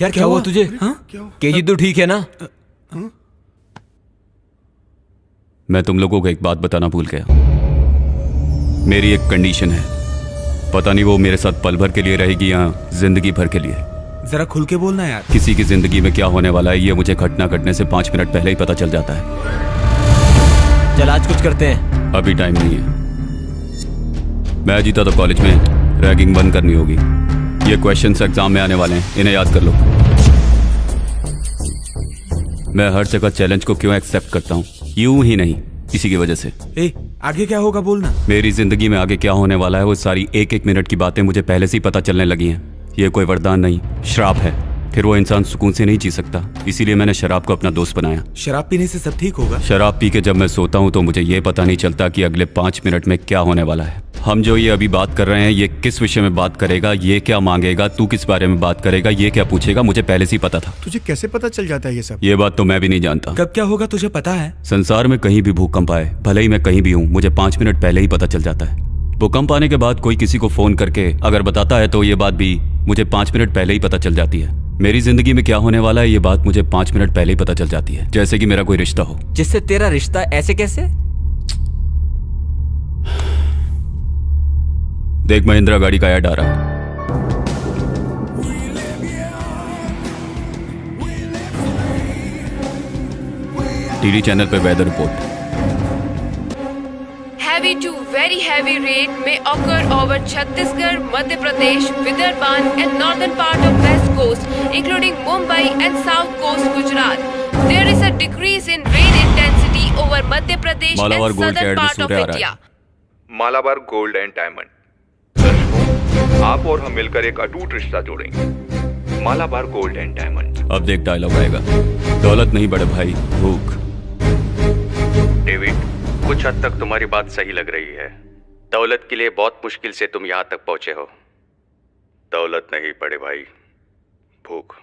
यार क्या हुआ तुझे? केजी तो ठीक है ना? मैं तुम लोगों को एक बात बताना भूल गया। मेरी एक कंडीशन है, पता नहीं वो मेरे साथ पल भर के लिए रहेगी या जिंदगी भर के लिए। जरा खुल के बोलना यार। किसी की जिंदगी में क्या होने वाला है ये मुझे घटना घटने से 5 मिनट पहले ही पता चल जाता है। चल आज कुछ करते हैं। अभी टाइम नहीं है। मैं जीता तो कॉलेज में रैगिंग बंद करनी होगी। ये क्वेश्चंस एग्जाम में आने वाले हैं, इन्हें याद कर लो। मैं हर जगह चैलेंज को क्यों एक्सेप्ट करता हूँ? यूं ही नहीं, इसी की वजह से। आगे क्या होगा बोलना। मेरी जिंदगी में आगे क्या होने वाला है वो सारी एक एक मिनट की बातें मुझे पहले से ही पता चलने लगी हैं। ये कोई वरदान नहीं, श्राप है। फिर वो इंसान सुकून से नहीं जी सकता, इसीलिए मैंने शराब को अपना दोस्त बनाया। शराब पीने से सब ठीक होगा? शराब पी के जब मैं सोता हूँ तो मुझे ये पता नहीं चलता कि अगले 5 मिनट में क्या होने वाला है। हम जो ये अभी बात कर रहे हैं, ये किस विषय में बात करेगा, ये क्या मांगेगा, तू किस बारे में बात करेगा, ये क्या पूछेगा, मुझे पहले से ही पता था। तुझे कैसे पता चल जाता है ये सब? ये बात तो मैं भी नहीं जानता। कब क्या होगा तुझे पता है? संसार में कहीं भी भूकंप आए, भले ही मैं कहीं भी हूँ, मुझे 5 मिनट पहले ही पता चल जाता है। भूकंप आने के बाद कोई किसी को फोन करके अगर बताता है तो ये बात भी मुझे 5 मिनट पहले ही पता चल जाती है। मेरी जिंदगी में क्या होने वाला है ये बात मुझे 5 मिनट पहले ही पता चल जाती है। जैसे कि मेरा कोई रिश्ता हो। जिससे तेरा रिश्ता ऐसे कैसे? देख महिंद्रा गाड़ी का ऐड आ रहा है। टीवी चैनल पे weather report. Heavy to very heavy rain may occur over Chhattisgarh, Madhya Pradesh, Vidarbhan and northern part of West Coast, including Mumbai and South Coast, Gujarat. There is a decrease in rain intensity over Madhya Pradesh and southern part of India. Malabar gold and diamond. दर्शकों, आप और हम मिलकर एक अटूट रिश्ता जोड़ेंगे। Malabar gold and diamond. अब देख डायलॉग आएगा। दौलत नहीं बड़े भाई, भूख। डेविड, कुछ हद तक तुम्हारी बात सही लग रही है। दौलत के लिए बहुत मुश्किल से तुम यहाँ तक पहुंचे हो। दौलत नहीं बड़े भाई, भूख।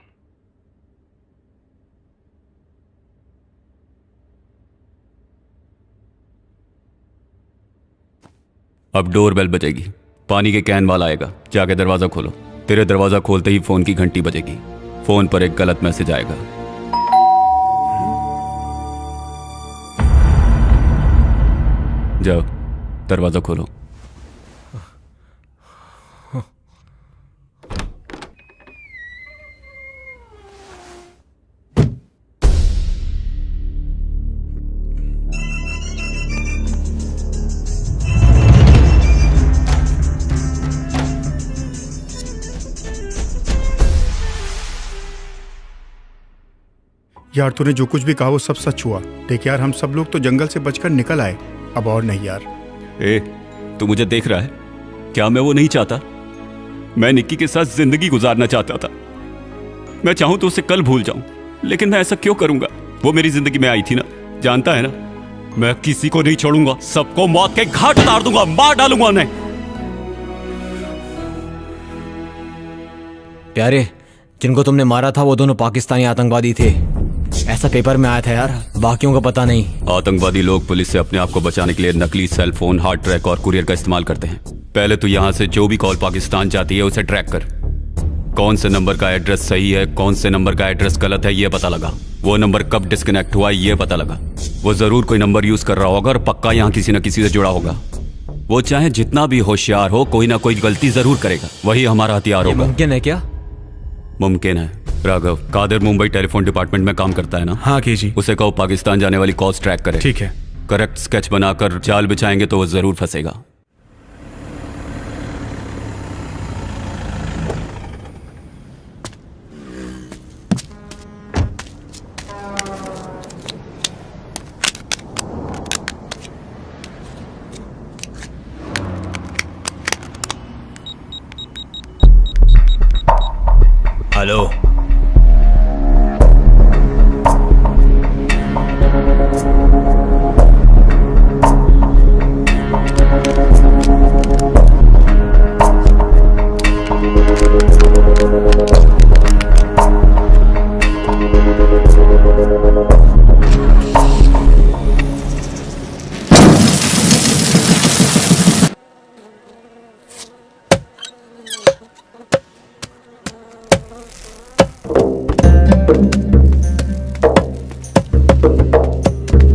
अब डोर बेल बजेगी, पानी के कैन वाला आएगा, जाके दरवाजा खोलो। तेरे दरवाजा खोलते ही फोन की घंटी बजेगी। फोन पर एक गलत मैसेज आएगा। जाओ दरवाजा खोलो। यार तूने जो कुछ भी कहा वो सब सच हुआ। देख यार, हम सब लोग तो जंगल से बचकर निकल आए, अब और नहीं यार। ए, तू मुझे देख रहा है? क्या मैं वो नहीं चाहता? मैं निक्की के साथ जिंदगी गुजारना चाहता था। मैं चाहूं तो उसे कल भूल जाऊं, लेकिन मैं ऐसा क्यों करूंगा? वो मेरी जिंदगी में आई थी ना, जानता है ना? मैं किसी को नहीं छोड़ूंगा, सबको मौत के घाट उतार दूंगा, मार डालूंगा उन्हें। प्यारे, जिनको तुमने मारा था वो दोनों पाकिस्तानी आतंकवादी थे, ऐसा पेपर में आया था यार, बाकियों को पता नहीं। आतंकवादी लोग पुलिस से अपने आप को बचाने के लिए नकली सेल फोन, हार्ड ट्रैक और कुरियर का इस्तेमाल करते हैं। पहले तो यहाँ से जो भी कॉल पाकिस्तान जाती है उसे ट्रैक कर। कौन से नंबर का एड्रेस सही है, कौन से नंबर का एड्रेस गलत है, ये पता लगा। वो नंबर कब डिस्कनेक्ट हुआ ये पता लगा। वो जरूर कोई नंबर यूज कर रहा होगा और पक्का यहाँ किसी न किसी से जुड़ा होगा। वो चाहे जितना भी होशियार हो, कोई ना कोई गलती जरूर करेगा। वही हमारा हथियार होगा। मुमकिन है क्या? मुमकिन है। राघव, कादिर मुंबई टेलीफोन डिपार्टमेंट में काम करता है ना? हाँ कीजिए। उसे कहो पाकिस्तान जाने वाली कॉल्स ट्रैक करे। ठीक है। करेक्ट स्केच बनाकर जाल बिछाएंगे तो वो जरूर फंसेगा। हेलो,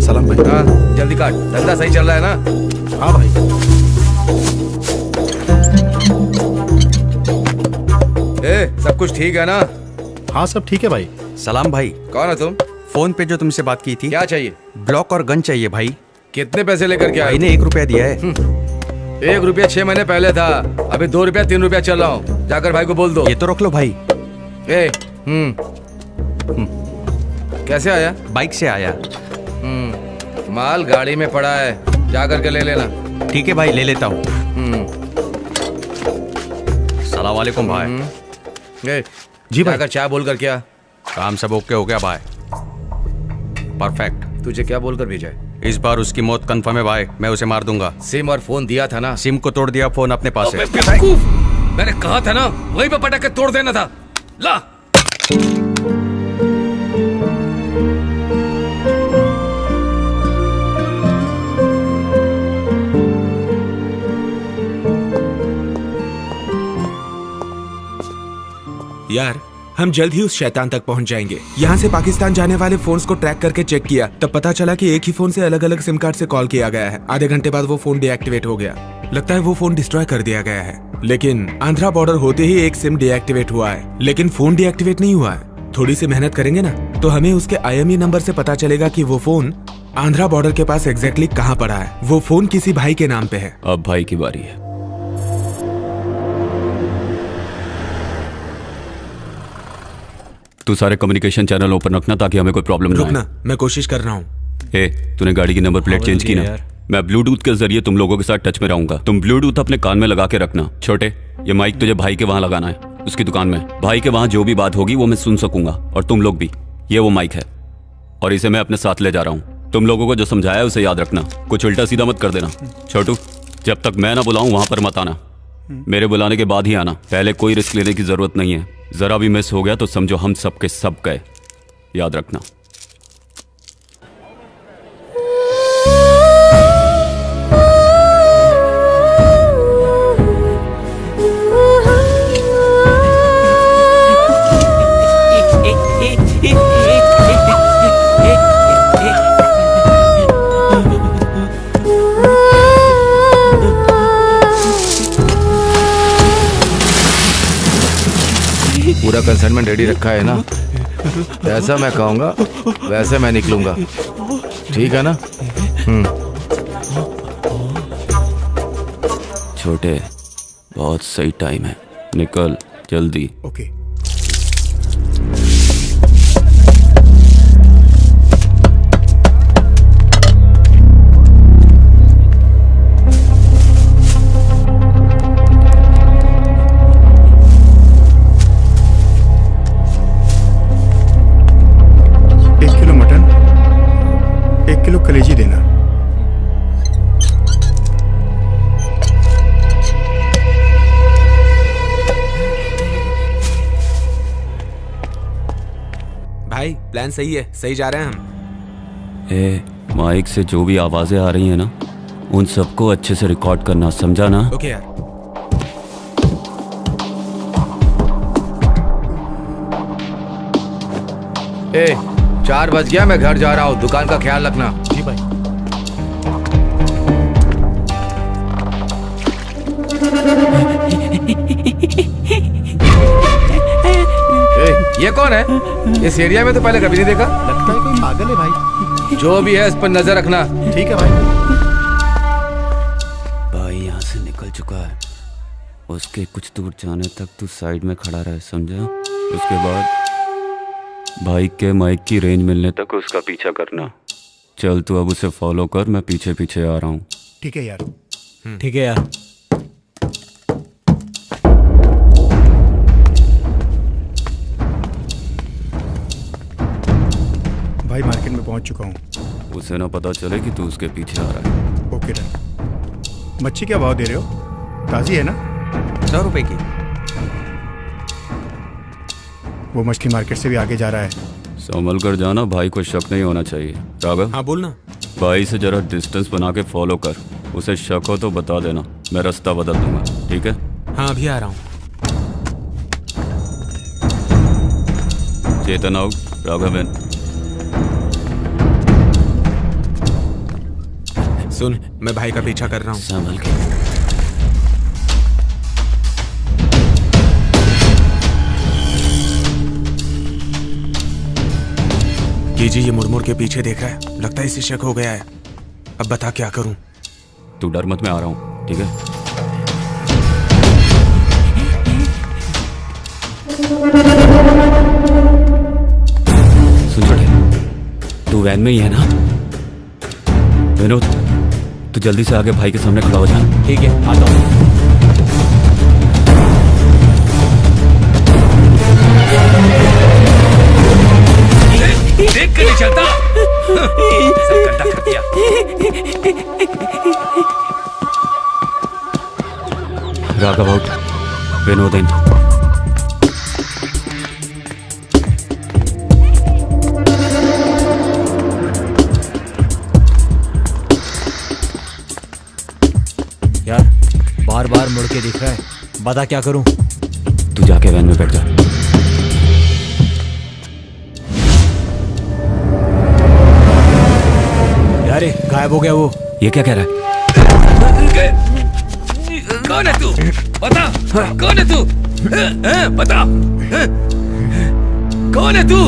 सलाम भाई। हाँ जल्दी काट, धंधा सही चल रहा है ना? हाँ भाई। सब कुछ ठीक है ना? हाँ सब ठीक है भाई। सलाम भाई। कौन है तुम? फोन पे जो तुमसे बात की थी। क्या चाहिए? ब्लॉक और गन चाहिए भाई। कितने पैसे लेकर के आए? भाई ने 1 रुपया दिया है। 1 रुपया 6 महीने पहले था, अभी 2 रुपया 3 रुपया चल रहा हूँ। जाकर भाई को बोल दो। ये तो रख लो भाई। कैसे आया? बाइक से आया। माल गाड़ी में पड़ा है, जाकर के ले लेना। ठीक है भाई, ले लेता हूँ। सलाम वालेकुम भाई। जी भाई। जाकर चाय बोलकर क्या? काम सब ओके हो गया भाई। परफेक्ट। तुझे क्या बोलकर भेजा है? इस बार उसकी मौत कंफर्म है भाई, मैं उसे मार दूंगा। सिम और फोन दिया था ना? सिम को तोड़ दिया, फोन अपने पास है। मैंने कहा था ना, वहीं पे पटक के तोड़ देना था। ला। यार हम जल्द ही उस शैतान तक पहुंच जाएंगे। यहाँ से पाकिस्तान जाने वाले फोन्स को ट्रैक करके चेक किया, तब पता चला कि एक ही फोन से अलग अलग सिम कार्ड से कॉल किया गया है। आधे घंटे बाद वो फोन डीएक्टिवेट हो गया। लगता है वो फोन डिस्ट्रॉय कर दिया गया है, लेकिन आंध्रा बॉर्डर होते ही एक सिम डीएक्टिवेट हुआ है, लेकिन फोन डीएक्टिवेट नहीं हुआ है। थोड़ी सी मेहनत करेंगे ना तो हमें उसके IME नंबर से पता चलेगा कि वो फोन आंध्रा बॉर्डर के पास एग्जैक्टली कहाँ पड़ा है। वो फोन किसी भाई के नाम पे है। अब भाई की बारी है। तू सारे कम्युनिकेशन चैनल ओपन रखना ताकि हमें कोई प्रॉब्लम ना रुकना, मैं कोशिश कर रहा हूँ। तूने गाड़ी की नंबर प्लेट चेंज की ना? मैं ब्लूटूथ के जरिए तुम लोगों के साथ टच में रहूंगा। तुम ब्लूटूथ अपने कान में लगा के रखना। छोटे, ये माइक तुझे भाई के वहां लगाना है, उसकी दुकान में। भाई के वहां जो भी बात होगी वो मैं सुन सकूंगा, और तुम लोग भी। ये वो माइक है और इसे मैं अपने साथ ले जा रहा हूँ। तुम लोगों को जो समझाया है उसे याद रखना, कुछ उल्टा सीधा मत कर देना। छोटू, जब तक मैं ना बुलाऊं वहां पर मत आना, मेरे बुलाने के बाद ही आना। पहले कोई रिस्क लेने की जरूरत नहीं है। जरा भी मिस हो गया तो समझो हम सब के सब गए, याद रखना। पूरा कंसाइनमेंट रेडी रखा है ना? जैसा मैं कहूँगा वैसे मैं निकलूंगा, ठीक है ना? छोटे, बहुत सही टाइम है, निकल जल्दी। ओके। कलेजी देना। भाई प्लान सही है, सही जा रहे हैं हम। माइक से जो भी आवाजें आ रही है ना, उन सबको अच्छे से रिकॉर्ड करना, समझा ना? ओके यार। 4 बज गया, मैं घर जा रहा हूँ, दुकान का ख्याल रखना। जी भाई। ये कौन है? इस एरिया में तो पहले कभी नहीं देखा। लगता है कोई पागल है भाई। जो भी है इस पर नजर रखना। ठीक है भाई। भाई यहाँ से निकल चुका है, उसके कुछ दूर जाने तक तू साइड में खड़ा रहे, समझा? उसके बाद भाई के माइक की रेंज मिलने तक उसका पीछा करना। चल तू अब उसे फॉलो कर, मैं पीछे पीछे आ रहा हूँ। ठीक है यार। ठीक है यार। भाई मार्केट में पहुंच चुका हूँ। उसे ना पता चले कि तू उसके पीछे आ रहा है। Okay done. मच्छी क्या भाव दे रहे हो? ताज़ी है ना? 100 रुपए की। वो मछली मार्केट से भी आगे जा रहा है। संभल कर जाना, भाई को शक नहीं होना चाहिए। राघव, हाँ बोलना। भाई से जरा डिस्टेंस बना के फॉलो कर, उसे शक हो तो बता देना, मैं रास्ता बदल दूंगा, ठीक है? हाँ अभी आ रहा हूँ। चेतन आउट, राघवन। सुन, मैं भाई का पीछा कर रहा हूँ। संभल के। कीजिए, ये मुड़मुड़ के पीछे देख रहा है, लगता है इसे शक हो गया है। अब बता क्या करूं? तू डर मत, मैं आ रहा हूं, ठीक है? सुन छोटे, तू वैन में ही है ना? विनोद, तू जल्दी से आगे भाई के सामने खड़ा हो जा। ठीक है, आता हूँ। देख कर नहीं चलता। सब गड्ढा कर दिया। राघव आउट, विनोद इन। यार बार बार मुड़ के दिख रहा है, बता क्या करूं? तू जाके वैन में बैठ जा। अरे गायब हो गया वो। ये क्या कह रहा है? कौन है तू? बता, कौन है तू?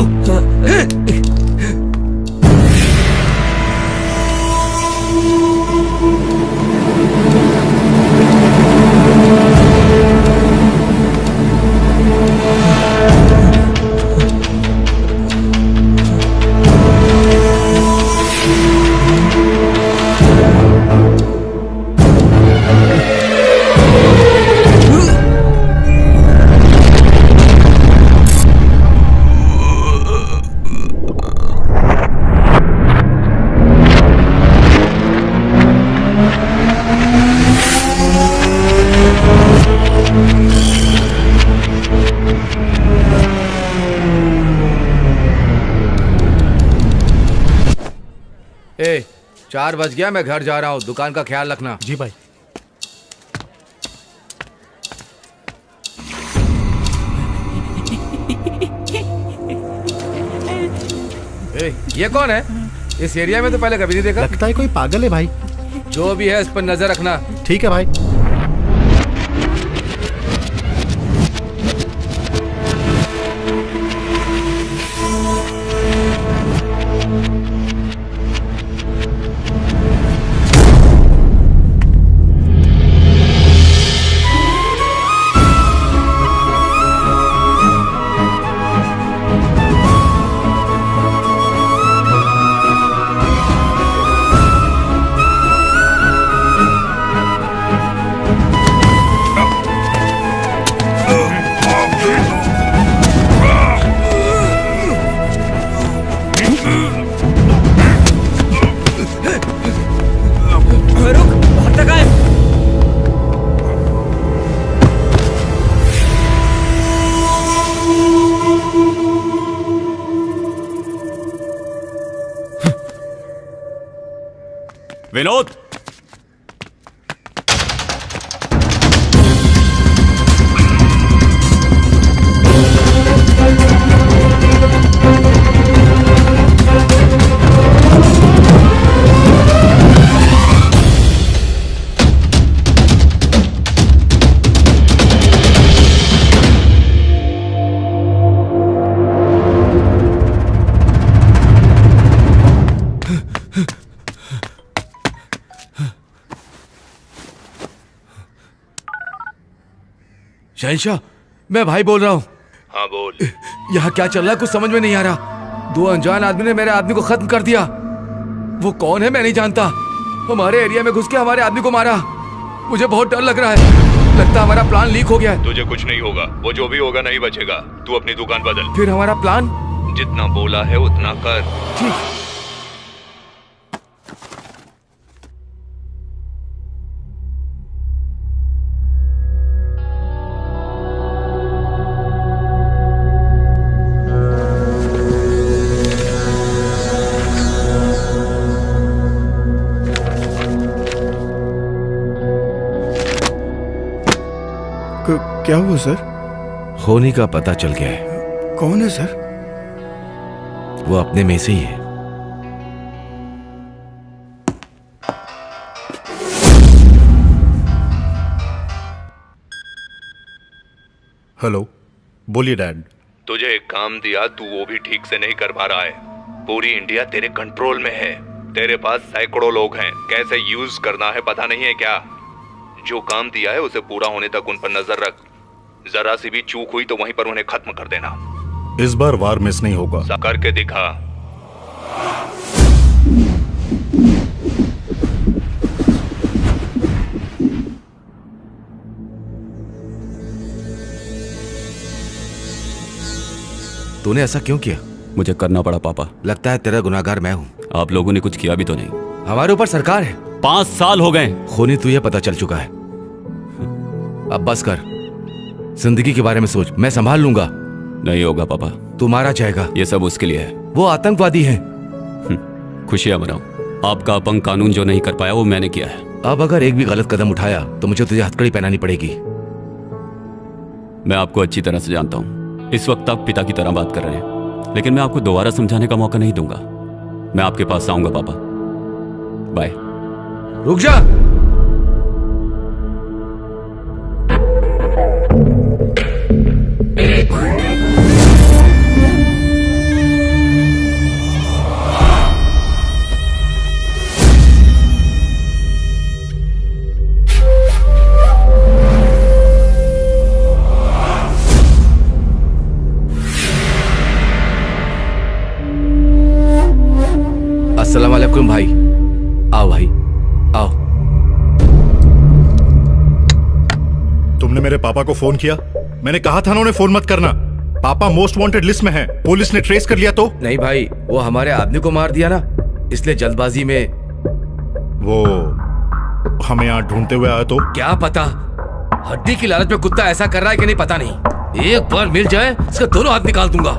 ए, 4 बज गया, मैं घर जा रहा हूँ। दुकान का ख्याल रखना। जी भाई। ए, ये कौन है? इस एरिया में तो पहले कभी नहीं देखा। लगता है कोई पागल है भाई। जो भी है इस पर नजर रखना। ठीक है भाई। विनोद, शहंशाह, मैं भाई बोल रहा हूँ। हाँ बोल। यहाँ क्या चल रहा है कुछ समझ में नहीं आ रहा। 2 अनजान आदमी ने मेरे आदमी को खत्म कर दिया। वो कौन है मैं नहीं जानता। हमारे एरिया में घुस के हमारे आदमी को मारा। मुझे बहुत डर लग रहा है। लगता है हमारा प्लान लीक हो गया है। तुझे कुछ नहीं होगा, वो जो भी होगा नहीं बचेगा। तू अपनी दुकान बदल। फिर हमारा प्लान? जितना बोला है उतना कर। ठीक। क्या हुआ सर? खोनी का पता चल गया है। कौन है सर? वो अपने में से ही है। हेलो, बोलिए डैड। तुझे एक काम दिया, तू वो भी ठीक से नहीं कर पा रहा है। पूरी इंडिया तेरे कंट्रोल में है। तेरे पास सैकड़ों लोग हैं। कैसे यूज करना है पता नहीं है क्या? जो काम दिया है उसे पूरा होने तक उन पर नजर रख। जरा सी भी चूक हुई तो वहीं पर उन्हें खत्म कर देना। इस बार वार मिस नहीं होगा। करके दिखा। तूने ऐसा क्यों किया? मुझे करना पड़ा पापा। लगता है तेरा गुनाहगार मैं हूँ। आप लोगों ने कुछ किया भी तो नहीं। हमारे ऊपर सरकार है। 5 साल हो गए। खूनी तुझे पता चल चुका है। अब बस कर। जिंदगी के बारे में सोच। मैं संभाल लूंगा। नहीं होगा पापा। तू मारा जाएगा। ये सब उसके लिए है। वो आतंकवादी है। खुशियां मनाओ। आपका अपंग कानून जो नहीं कर पाया वो मैंने किया है। अब अगर एक भी गलत कदम उठाया तो मुझे तुझे हथकड़ी पहनानी पड़ेगी। मैं आपको अच्छी तरह से जानता हूँ। इस वक्त आप पिता की तरह बात कर रहे हैं, लेकिन मैं आपको दोबारा समझाने का मौका नहीं दूंगा। मैं आपके पास आऊंगा पापा। बाय। रुक जा। विक्रम भाई, आओ भाई, आओ। तुमने मेरे पापा को फोन किया? मैंने कहा था ना उन्हें फोन मत करना। पापा मोस्ट वांटेड लिस्ट में हैं। पुलिस ने ट्रेस कर लिया तो? नहीं भाई, वो हमारे आदमी को मार दिया ना, इसलिए जल्दबाजी में। वो हमें यहाँ ढूंढते हुए आया तो? क्या पता, हड्डी की लालच में कुत्ता ऐसा कर रहा है कि नहीं पता नहीं। एक बार मिल जाए इसका दोनों हाथ निकाल दूंगा।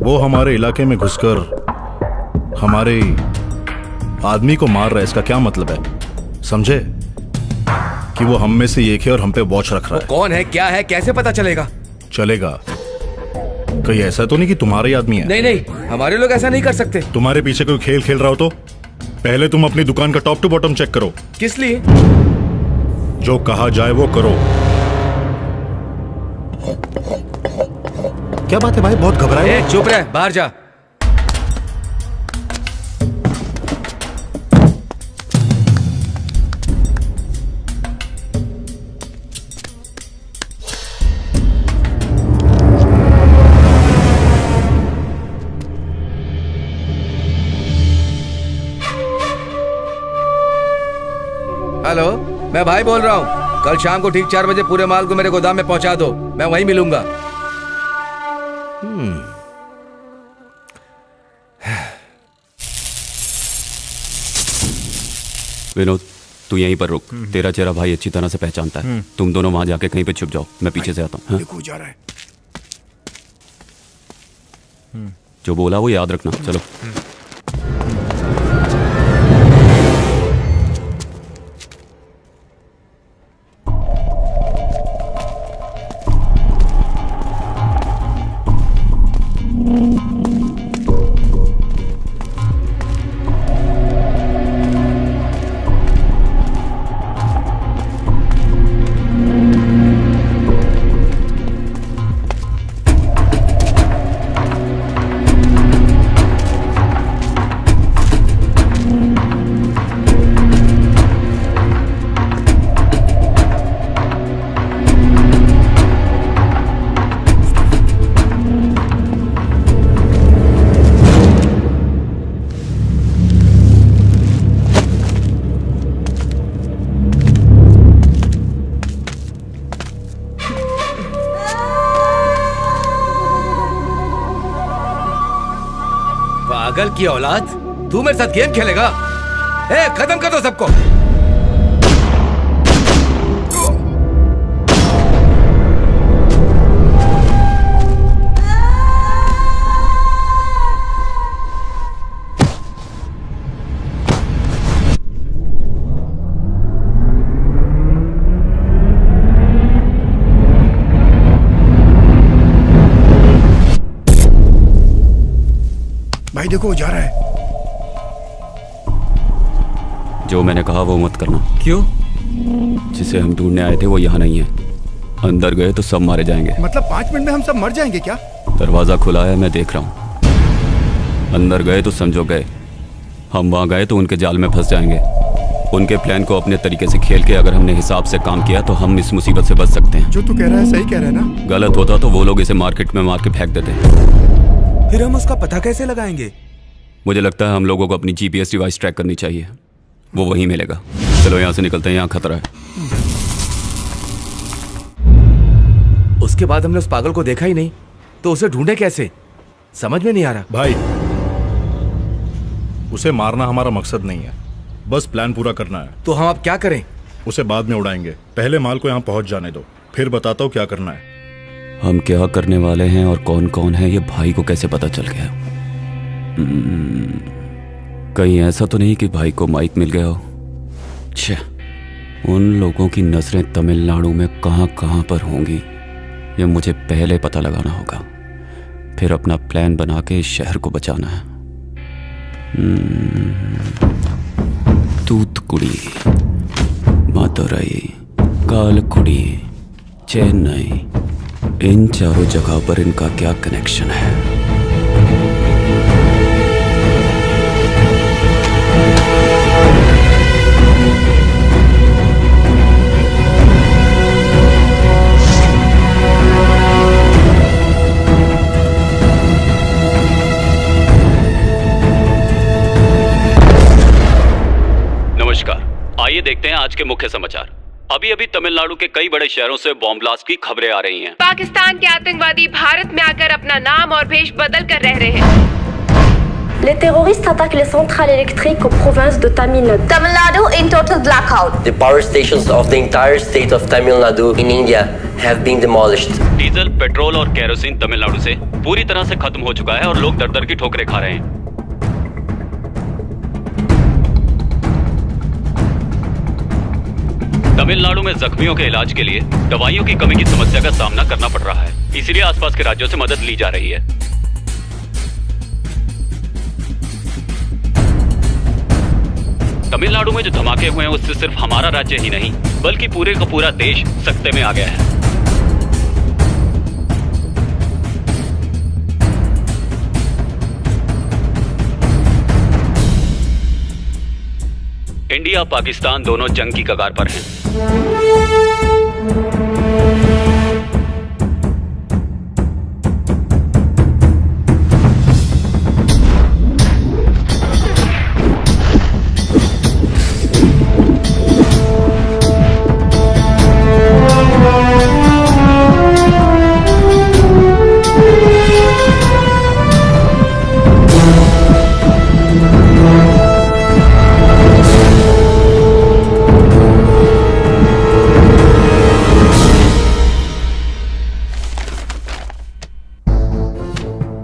वो हमारे इलाके में घुसकर हमारे आदमी को मार रहा है, इसका क्या मतलब है? समझे कि वो हम में से एक है और हम पे वॉच रख रहा है। कौन है, क्या है, कैसे पता चलेगा? चलेगा। कहीं ऐसा तो नहीं कि तुम्हारा ही आदमी है? नहीं नहीं, हमारे लोग ऐसा नहीं कर सकते। तुम्हारे पीछे कोई खेल खेल रहा हो तो पहले तुम अपनी दुकान का टॉप टू बॉटम चेक करो। किस लिए? जो कहा जाए वो करो। क्या बात है भाई, बहुत घबराए? चुप रह, बाहर जा। हेलो, मैं भाई बोल रहा हूँ। कल शाम को ठीक 4 बजे पूरे माल को मेरे गोदाम में पहुंचा दो, मैं वहीं मिलूंगा। विनोद, तू यहीं पर रुक। तेरा चेहरा भाई अच्छी तरह से पहचानता है। तुम दोनों वहां जाके कहीं पे छुप जाओ, मैं पीछे से आता हूँ। देखो जा रहा है। जो बोला वो याद रखना। चलो। पागल की औलाद, तू मेरे साथ गेम खेलेगा? ए, खत्म कर दो सबको। भाई देखो वो जा रहा है। जो मैंने कहा वो मत करना। क्यों? जिसे हम ढूंढने आए थे वो यहाँ नहीं है। अंदर गए तो सब मारे जाएंगे। मतलब 5 मिनट में हम सब मर जाएंगे क्या? दरवाजा खुला है, मैं देख रहा हूँ। अंदर गए तो समझो गए। हम वहाँ गए तो उनके जाल में फंस जाएंगे। उनके प्लान को अपने तरीके से खेल के अगर हमने हिसाब से काम किया तो हम इस मुसीबत से बच सकते हैं। जो तू कह रहा है सही कह रहा है ना? गलत होता तो वो लोग इसे मार्केट में मार के फेंक देते। फिर हम उसका पता कैसे लगाएंगे? मुझे लगता है हम लोगों को अपनी जीपीएस डिवाइस ट्रैक करनी चाहिए। वो वहीं मिलेगा। चलो यहाँ से निकलते हैं, यहाँ खतरा है। उसके बाद हमने उस पागल को देखा ही नहीं, तो उसे ढूंढे कैसे? समझ में नहीं आ रहा। भाई, उसे मारना हमारा मकसद नहीं है, बस प्लान पूरा करना है। तो हम अब क्या करें? उसे बाद में उड़ाएंगे, पहले माल को यहाँ पहुंच जाने दो, फिर बताता हूँ क्या करना है। हम क्या करने वाले हैं और कौन कौन है ये भाई को कैसे पता चल गया? कहीं ऐसा तो नहीं कि भाई को माइक मिल गया हो? छे, उन लोगों की नजरें तमिलनाडु में कहां कहां पर होंगी ये मुझे पहले पता लगाना होगा, फिर अपना प्लान बना के इस शहर को बचाना है। तूतुकुड़ी, मदुरई, कालकुड़ी, चेन्नई, इन चारों जगह पर इनका क्या कनेक्शन है? आइए देखते हैं आज के मुख्य समाचार। अभी अभी तमिलनाडु के कई बड़े शहरों से बॉम्ब ब्लास्ट की खबरें आ रही हैं। पाकिस्तान के आतंकवादी भारत में आकर अपना नाम और भेष बदल कर रह रहे हैं। Les terroristes attaquent les centrales électriques aux provinces de Tamil Nadu. Tamil Nadu in total blackout. The power stations of the entire state of Tamil Nadu in India have been demolished. Diesel, petrol और kerosene Tamil Nadu से पूरी तरह से खत्म हो चुका है और लोग दर दर की ठोकरें खा रहे हैं। तमिलनाडु में जख्मियों के इलाज के लिए दवाइयों की कमी की समस्या का सामना करना पड़ रहा है, इसीलिए आसपास के राज्यों से मदद ली जा रही है। तमिलनाडु में जो धमाके हुए हैं उससे सिर्फ हमारा राज्य ही नहीं बल्कि पूरे का पूरा देश सकते में आ गया है। इंडिया पाकिस्तान दोनों जंग की कगार पर हैं।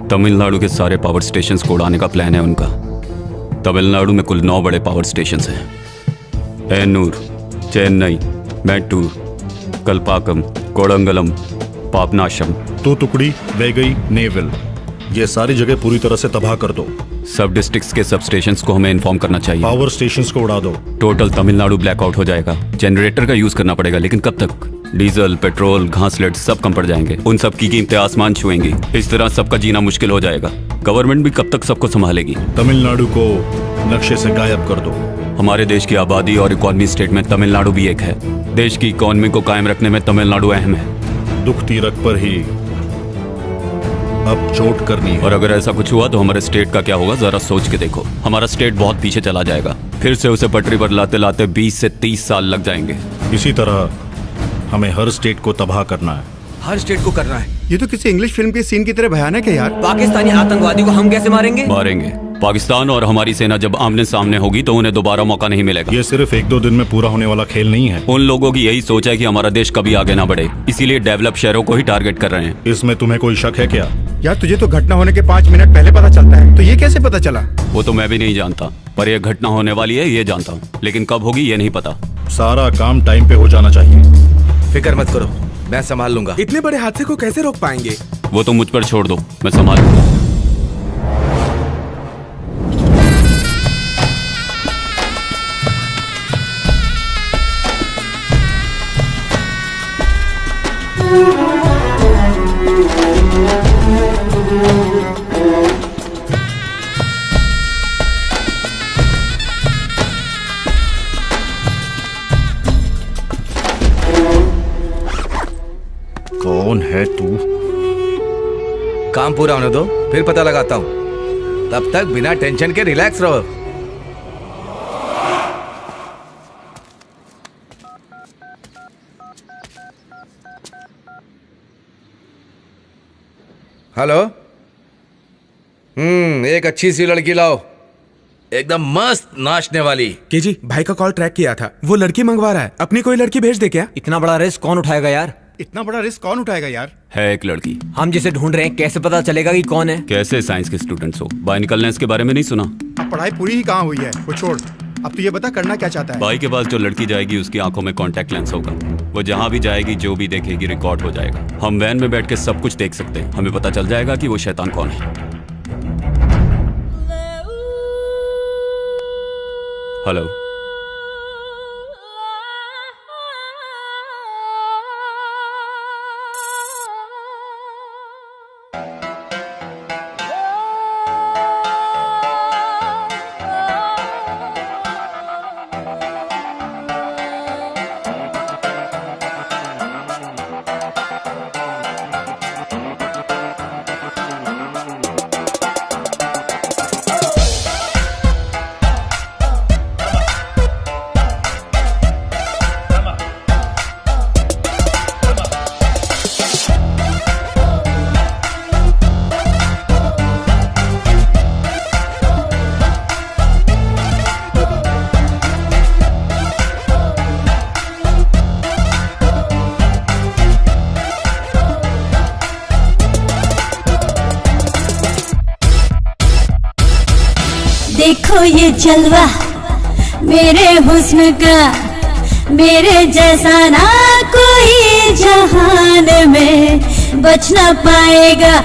तमिलनाडु के सारे पावर स्टेशंस को उड़ाने का प्लान है उनका। तमिलनाडु में कुल 9 बड़े पावर स्टेशंस हैं। एन्नूर, चेन्नई, मैट्टूर, कल्पाकम, कोडंगलम, पापनाशम, तूतुकुड़ी, वेगई, नेवल, ये सारी जगह पूरी तरह से तबाह कर दो। सब डिस्ट्रिक्ट्स के सब स्टेशंस को हमें इन्फॉर्म करना चाहिए। पावर स्टेशंस को उड़ा दो। टोटल तमिलनाडु ब्लैकआउट हो जाएगा। जनरेटर का यूज करना पड़ेगा, लेकिन कब तक? डीजल, पेट्रोल, घासलेट सब कम पड़ जाएंगे। उन सब की कीमतें आसमान छुएंगी। इस तरह सबका जीना मुश्किल हो जाएगा। गवर्नमेंट भी कब तक सबको संभालेगी? तमिलनाडु को नक्शे से गायब कर दो। हमारे देश की आबादी और इकोनॉमी स्टेट में तमिलनाडु भी एक है। देश की इकोनॉमी को कायम रखने में तमिलनाडु अहम है। दुख तीरक पर ही अब चोट करनी है। और अगर ऐसा कुछ हुआ तो हमारे स्टेट का क्या होगा, जरा सोच के देखो। हमारा स्टेट बहुत पीछे चला जाएगा। फिर से उसे पटरी पर लाते लाते 20 से 30 साल लग जाएंगे। इसी तरह हमें हर स्टेट को तबाह करना है। हर स्टेट को करना है। ये तो किसी इंग्लिश फिल्म के सीन की तरह भयानक है यार। पाकिस्तानी आतंकवादी को हम कैसे मारेंगे? मारेंगे। पाकिस्तान और हमारी सेना जब आमने सामने होगी तो उन्हें दोबारा मौका नहीं मिलेगा। ये सिर्फ 1-2 दिन में पूरा होने वाला खेल नहीं है। उन लोगों की यही सोच है कि हमारा देश कभी आगे ना बढ़े, इसीलिए डेवलप शहरों को ही टारगेट कर रहे हैं। इसमें तुम्हें कोई शक है क्या? यार तुझे तो घटना होने के 5 मिनट पहले पता चलता है, तो ये कैसे पता चला? वो तो मैं भी नहीं जानता, पर यह घटना होने वाली है ये जानता हूँ, लेकिन कब होगी ये नहीं पता। सारा काम टाइम पे हो जाना चाहिए। फिक्र मत करो, मैं संभाल लूंगा। इतने बड़े हादसे को कैसे रोक पाएंगे? वो तो मुझ पर छोड़ दो, मैं संभाल लूंगा। कौन है तू? काम पूरा होने दो, फिर पता लगाता हूं। तब तक बिना टेंशन के रिलैक्स रहो। हेलो। एक अच्छी सी लड़की लाओ, एकदम मस्त नाचने वाली। जी भाई का कॉल ट्रैक किया था, वो लड़की मंगवा रहा है। अपनी कोई लड़की भेज दे क्या? इतना बड़ा रिस्क कौन उठाएगा यार? इतना बड़ा रिस्क कौन उठाएगा यार? है एक लड़की। हम जिसे ढूंढ रहे हैं कैसे पता चलेगा कि कौन है? कैसे साइंस के स्टूडेंट्स हो, बाहर निकलने इसके बारे में नहीं सुना? अब पढ़ाई पूरी ही कहाँ हुई है, वो छोड़। अब तो ये बता करना क्या चाहता है? भाई के पास जो लड़की जाएगी उसकी आंखों में कांटेक्ट लेंस होगा। वो जहाँ भी जाएगी जो भी देखेगी रिकॉर्ड हो जाएगा। हम वैन में बैठ के सब कुछ देख सकते हैं। हमें पता चल जाएगा कि वो शैतान कौन है। हेलो। देखो ये जलवा मेरे हुस्न का, मेरे जैसा ना कोई जहान में बच ना पाएगा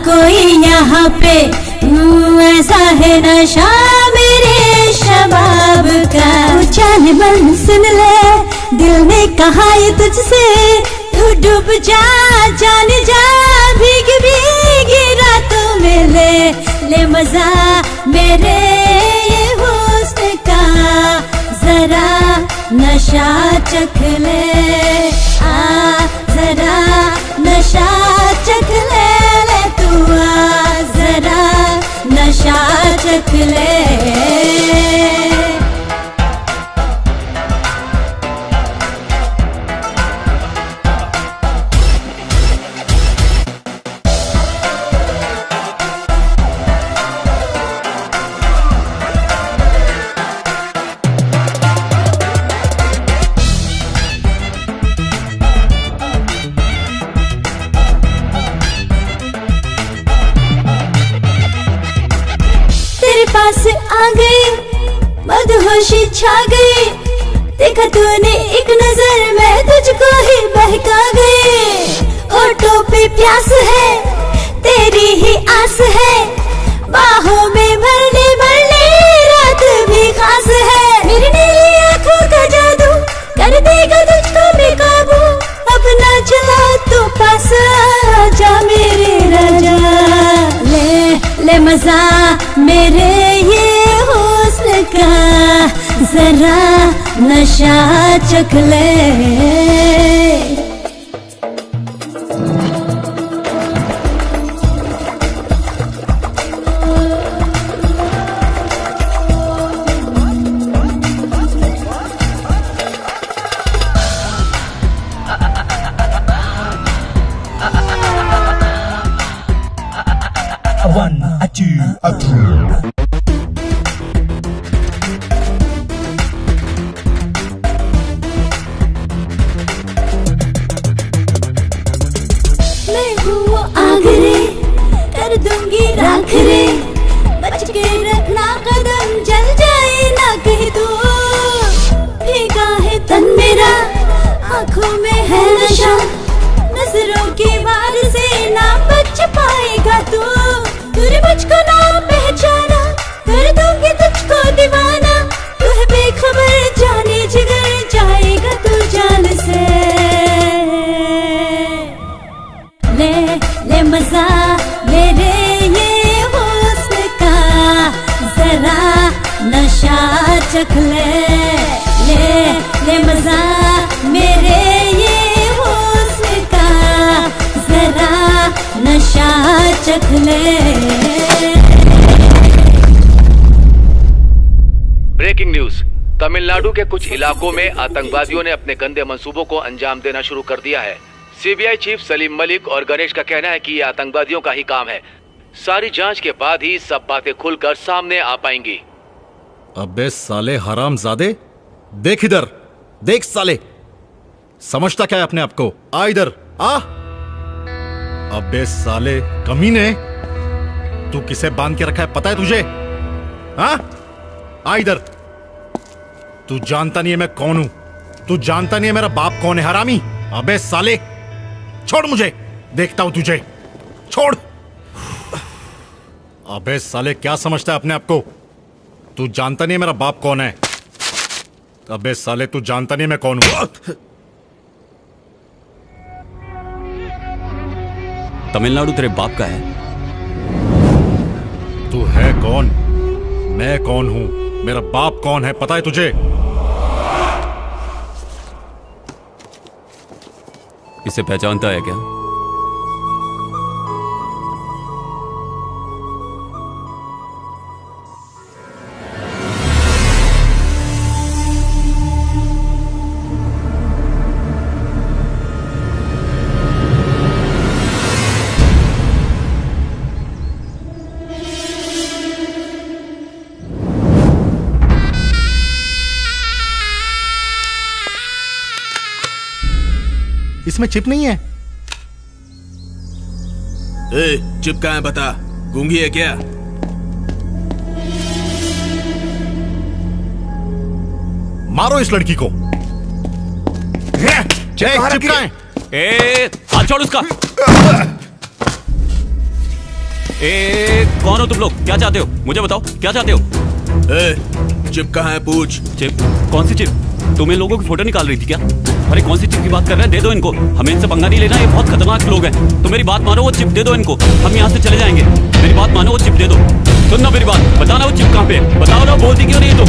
कोई यहाँ पे। ऐसा है नशा मेरे शबाब का। जान मन सुन ले, दिल ने कहा ये तुझसे, तू डूब जा जान जा, भीग भीग रातों में ले मजा मेरे ये हुस्न का। जरा नशा चख ले, जरा नशा चख ले तू जरा नशा चख ले। पास आ गई, मदहोशी छा गई, देखा तूने एक नजर में तुझको ही बहका गई। होठों पे प्यास है, तेरी ही आस है, बाहों में भरने भरने रात भी खास है। मेरी नीली आंखों का जादू कर देगा तुझको बेकाबू, अब ना चला तो पास आजा मेरे राजा। ले मजा मेरे ये हुस्न का, जरा नशा चख ले। चख ले मजा मेरे ये हुस्न का, जरा नशा चख ले। ब्रेकिंग न्यूज, तमिलनाडु के कुछ इलाकों में आतंकवादियों ने अपने गंदे मंसूबों को अंजाम देना शुरू कर दिया है। सीबीआई चीफ सलीम मलिक और गणेश का कहना है कि ये आतंकवादियों का ही काम है। सारी जांच के बाद ही सब बातें खुलकर सामने आ पाएंगी। अबे साले हरामजादे, देख इधर, देख साले, समझता क्या है अपने आप को? आ इधर आ। अबे साले कमीने, तू किसे बांध के रखा है पता है तुझे? हाँ, आ इधर। तू जानता नहीं है मैं कौन हूं, तू जानता नहीं है मेरा बाप कौन है हरामी। अबे साले छोड़ मुझे, देखता हूं तुझे, छोड़। अबे साले क्या समझता है अपने आप को? तू जानता नहीं है मेरा बाप कौन है। अबे साले तू जानता नहीं मैं कौन हूं। तमिलनाडु तेरे बाप का है? तू है कौन? मैं कौन हूं? मेरा बाप कौन है पता है तुझे? इसे पहचानता है क्या? इसमें चिप नहीं है। चिप कहाँ है बता? गूंगी है क्या? मारो इस लड़की को। चिपकाएं। ए, हाथ छोड़ उसका। ए, कौन हो तुम लोग? क्या चाहते हो? मुझे बताओ, क्या चाहते हो? चिप कहाँ है? पूछ। चिप? कौन सी चिप? तुम इन लोगों की फोटो निकाल रही थी क्या? अरे कौन सी चिप की बात कर रहे हैं? दे दो इनको, हमें इनसे पंगा नहीं लेना, ये बहुत खतरनाक लोग हैं। तो मेरी बात मानो, वो चिप दे दो इनको, हम यहाँ से चले जाएंगे। मेरी बात मानो, वो चिप दे दो। सुनना मेरी बात, बताना वो चिप कहाँ पे है, बताओ ना, बोलती क्यों नहीं तुम?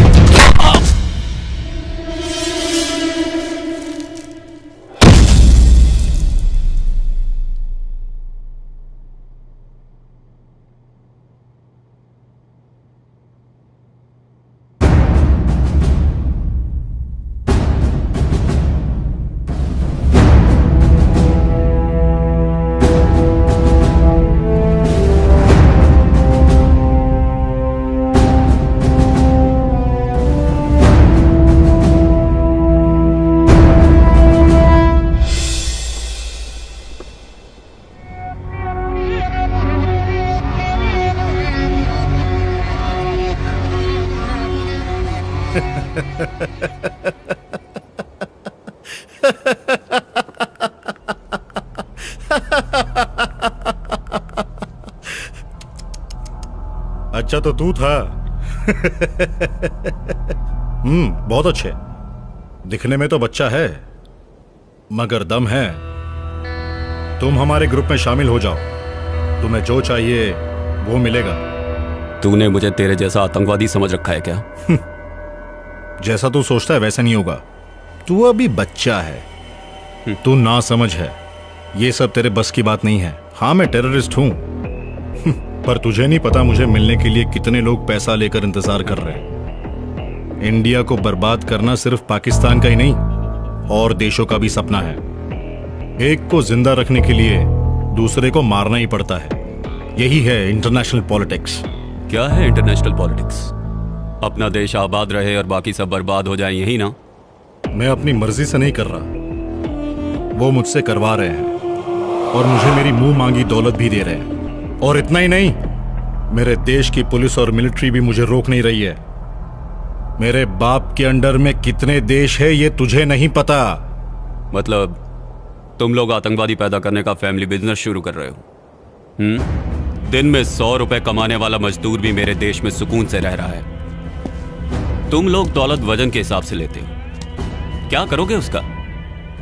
अच्छा तो तू था। बहुत अच्छे। दिखने में तो बच्चा है मगर दम है। तुम हमारे ग्रुप में शामिल हो जाओ, तुम्हें जो चाहिए वो मिलेगा। तूने मुझे तेरे जैसा आतंकवादी समझ रखा है क्या? जैसा तू सोचता है वैसा नहीं होगा। तू अभी बच्चा है, तू ना समझ है। ये सब तेरे बस की बात नहीं है। हाँ मैं टेररिस्ट हूं, पर तुझे नहीं पता मुझे मिलने के लिए कितने लोग पैसा लेकर इंतजार कर रहे हैं। इंडिया को बर्बाद करना सिर्फ पाकिस्तान का ही नहीं और देशों का भी सपना है। एक को जिंदा रखने के लिए दूसरे को मारना ही पड़ता है। यही है इंटरनेशनल पॉलिटिक्स। क्या है इंटरनेशनल पॉलिटिक्स? अपना देश आबाद रहे और बाकी सब बर्बाद हो जाए, यही ना? मैं अपनी मर्जी से नहीं कर रहा, वो मुझसे करवा रहे हैं और मुझे मेरी मुंह मांगी दौलत भी दे रहे हैं। और इतना ही नहीं, मेरे देश की पुलिस और मिलिट्री भी मुझे रोक नहीं रही है। मेरे बाप के अंडर में कितने देश है ये तुझे नहीं पता। मतलब तुम लोग आतंकवादी पैदा करने का फैमिली बिजनेस शुरू कर रहे हो? दिन में 100 रुपए कमाने वाला मजदूर भी मेरे देश में सुकून से रह रहा है। तुम लोग दौलत वजन के हिसाब से लेते हो, क्या करोगे उसका?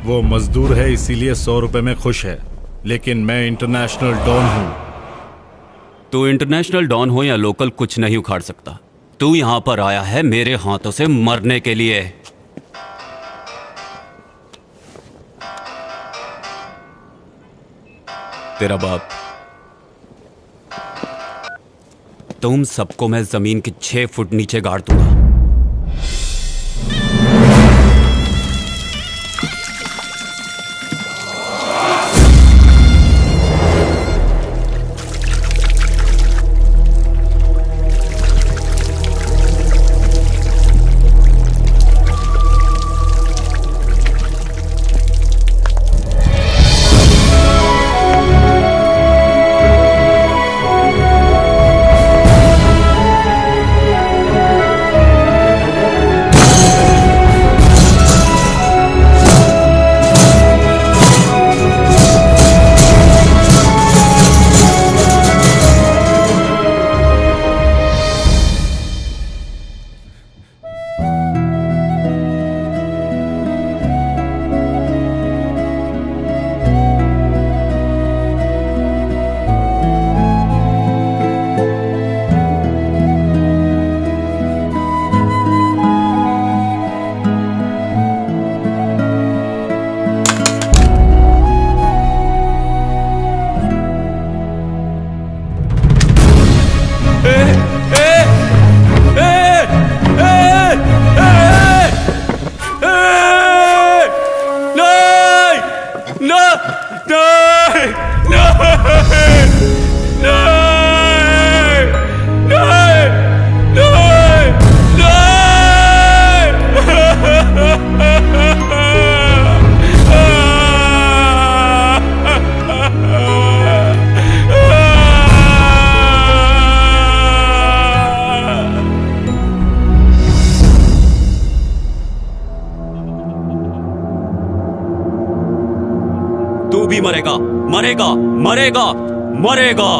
वो मजदूर है इसीलिए 100 रुपए में खुश है, लेकिन मैं इंटरनेशनल डॉन हूं। तू इंटरनेशनल डॉन हो या लोकल, कुछ नहीं उखाड़ सकता। तू यहां पर आया है मेरे हाथों से मरने के लिए। तेरा बाप, तुम सबको मैं जमीन के 6 फुट नीचे गाड़ दूंगा। तू भी मरेगा, मरेगा, मरेगा, मरेगा।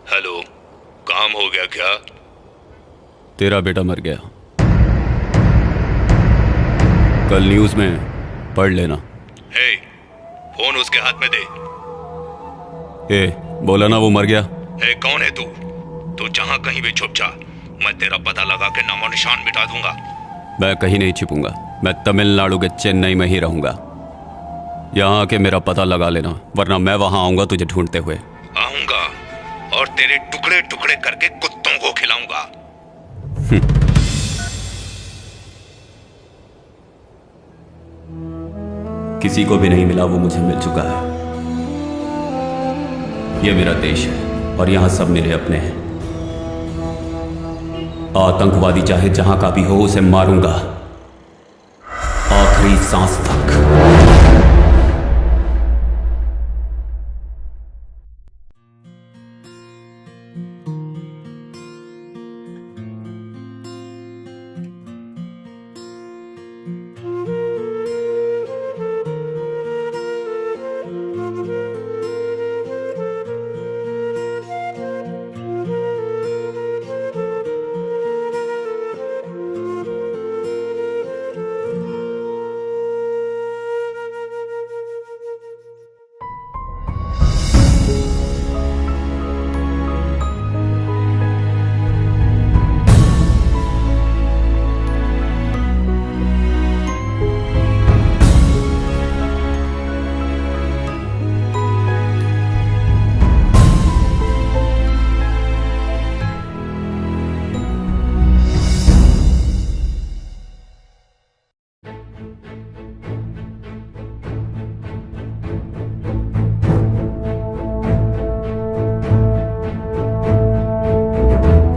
हेलो, काम हो गया क्या? तेरा बेटा मर गया। कल न्यूज में पढ़ लेना। हे, फोन उसके हाथ में दे। ए, बोला ना वो मर गया। हे, कौन है तू? तू जहां कहीं भी छुप जा, मैं तेरा पता लगा के नामो निशान मिटा दूंगा। मैं कहीं नहीं छिपूंगा। मैं तमिलनाडु के चेन्नई में ही रहूंगा। यहाँ आके मेरा पता लगा लेना, वरना मैं वहां आऊंगा तुझे ढूंढते हुए। आऊंगा और तेरे टुकड़े टुकड़े करके कुत्तों को खिलाऊंगा। किसी को भी नहीं मिला वो मुझे मिल चुका है। यह मेरा देश है और यहां सब मेरे अपने हैं। आतंकवादी चाहे जहां का भी हो उसे मारूंगा, आखिरी सांस तक।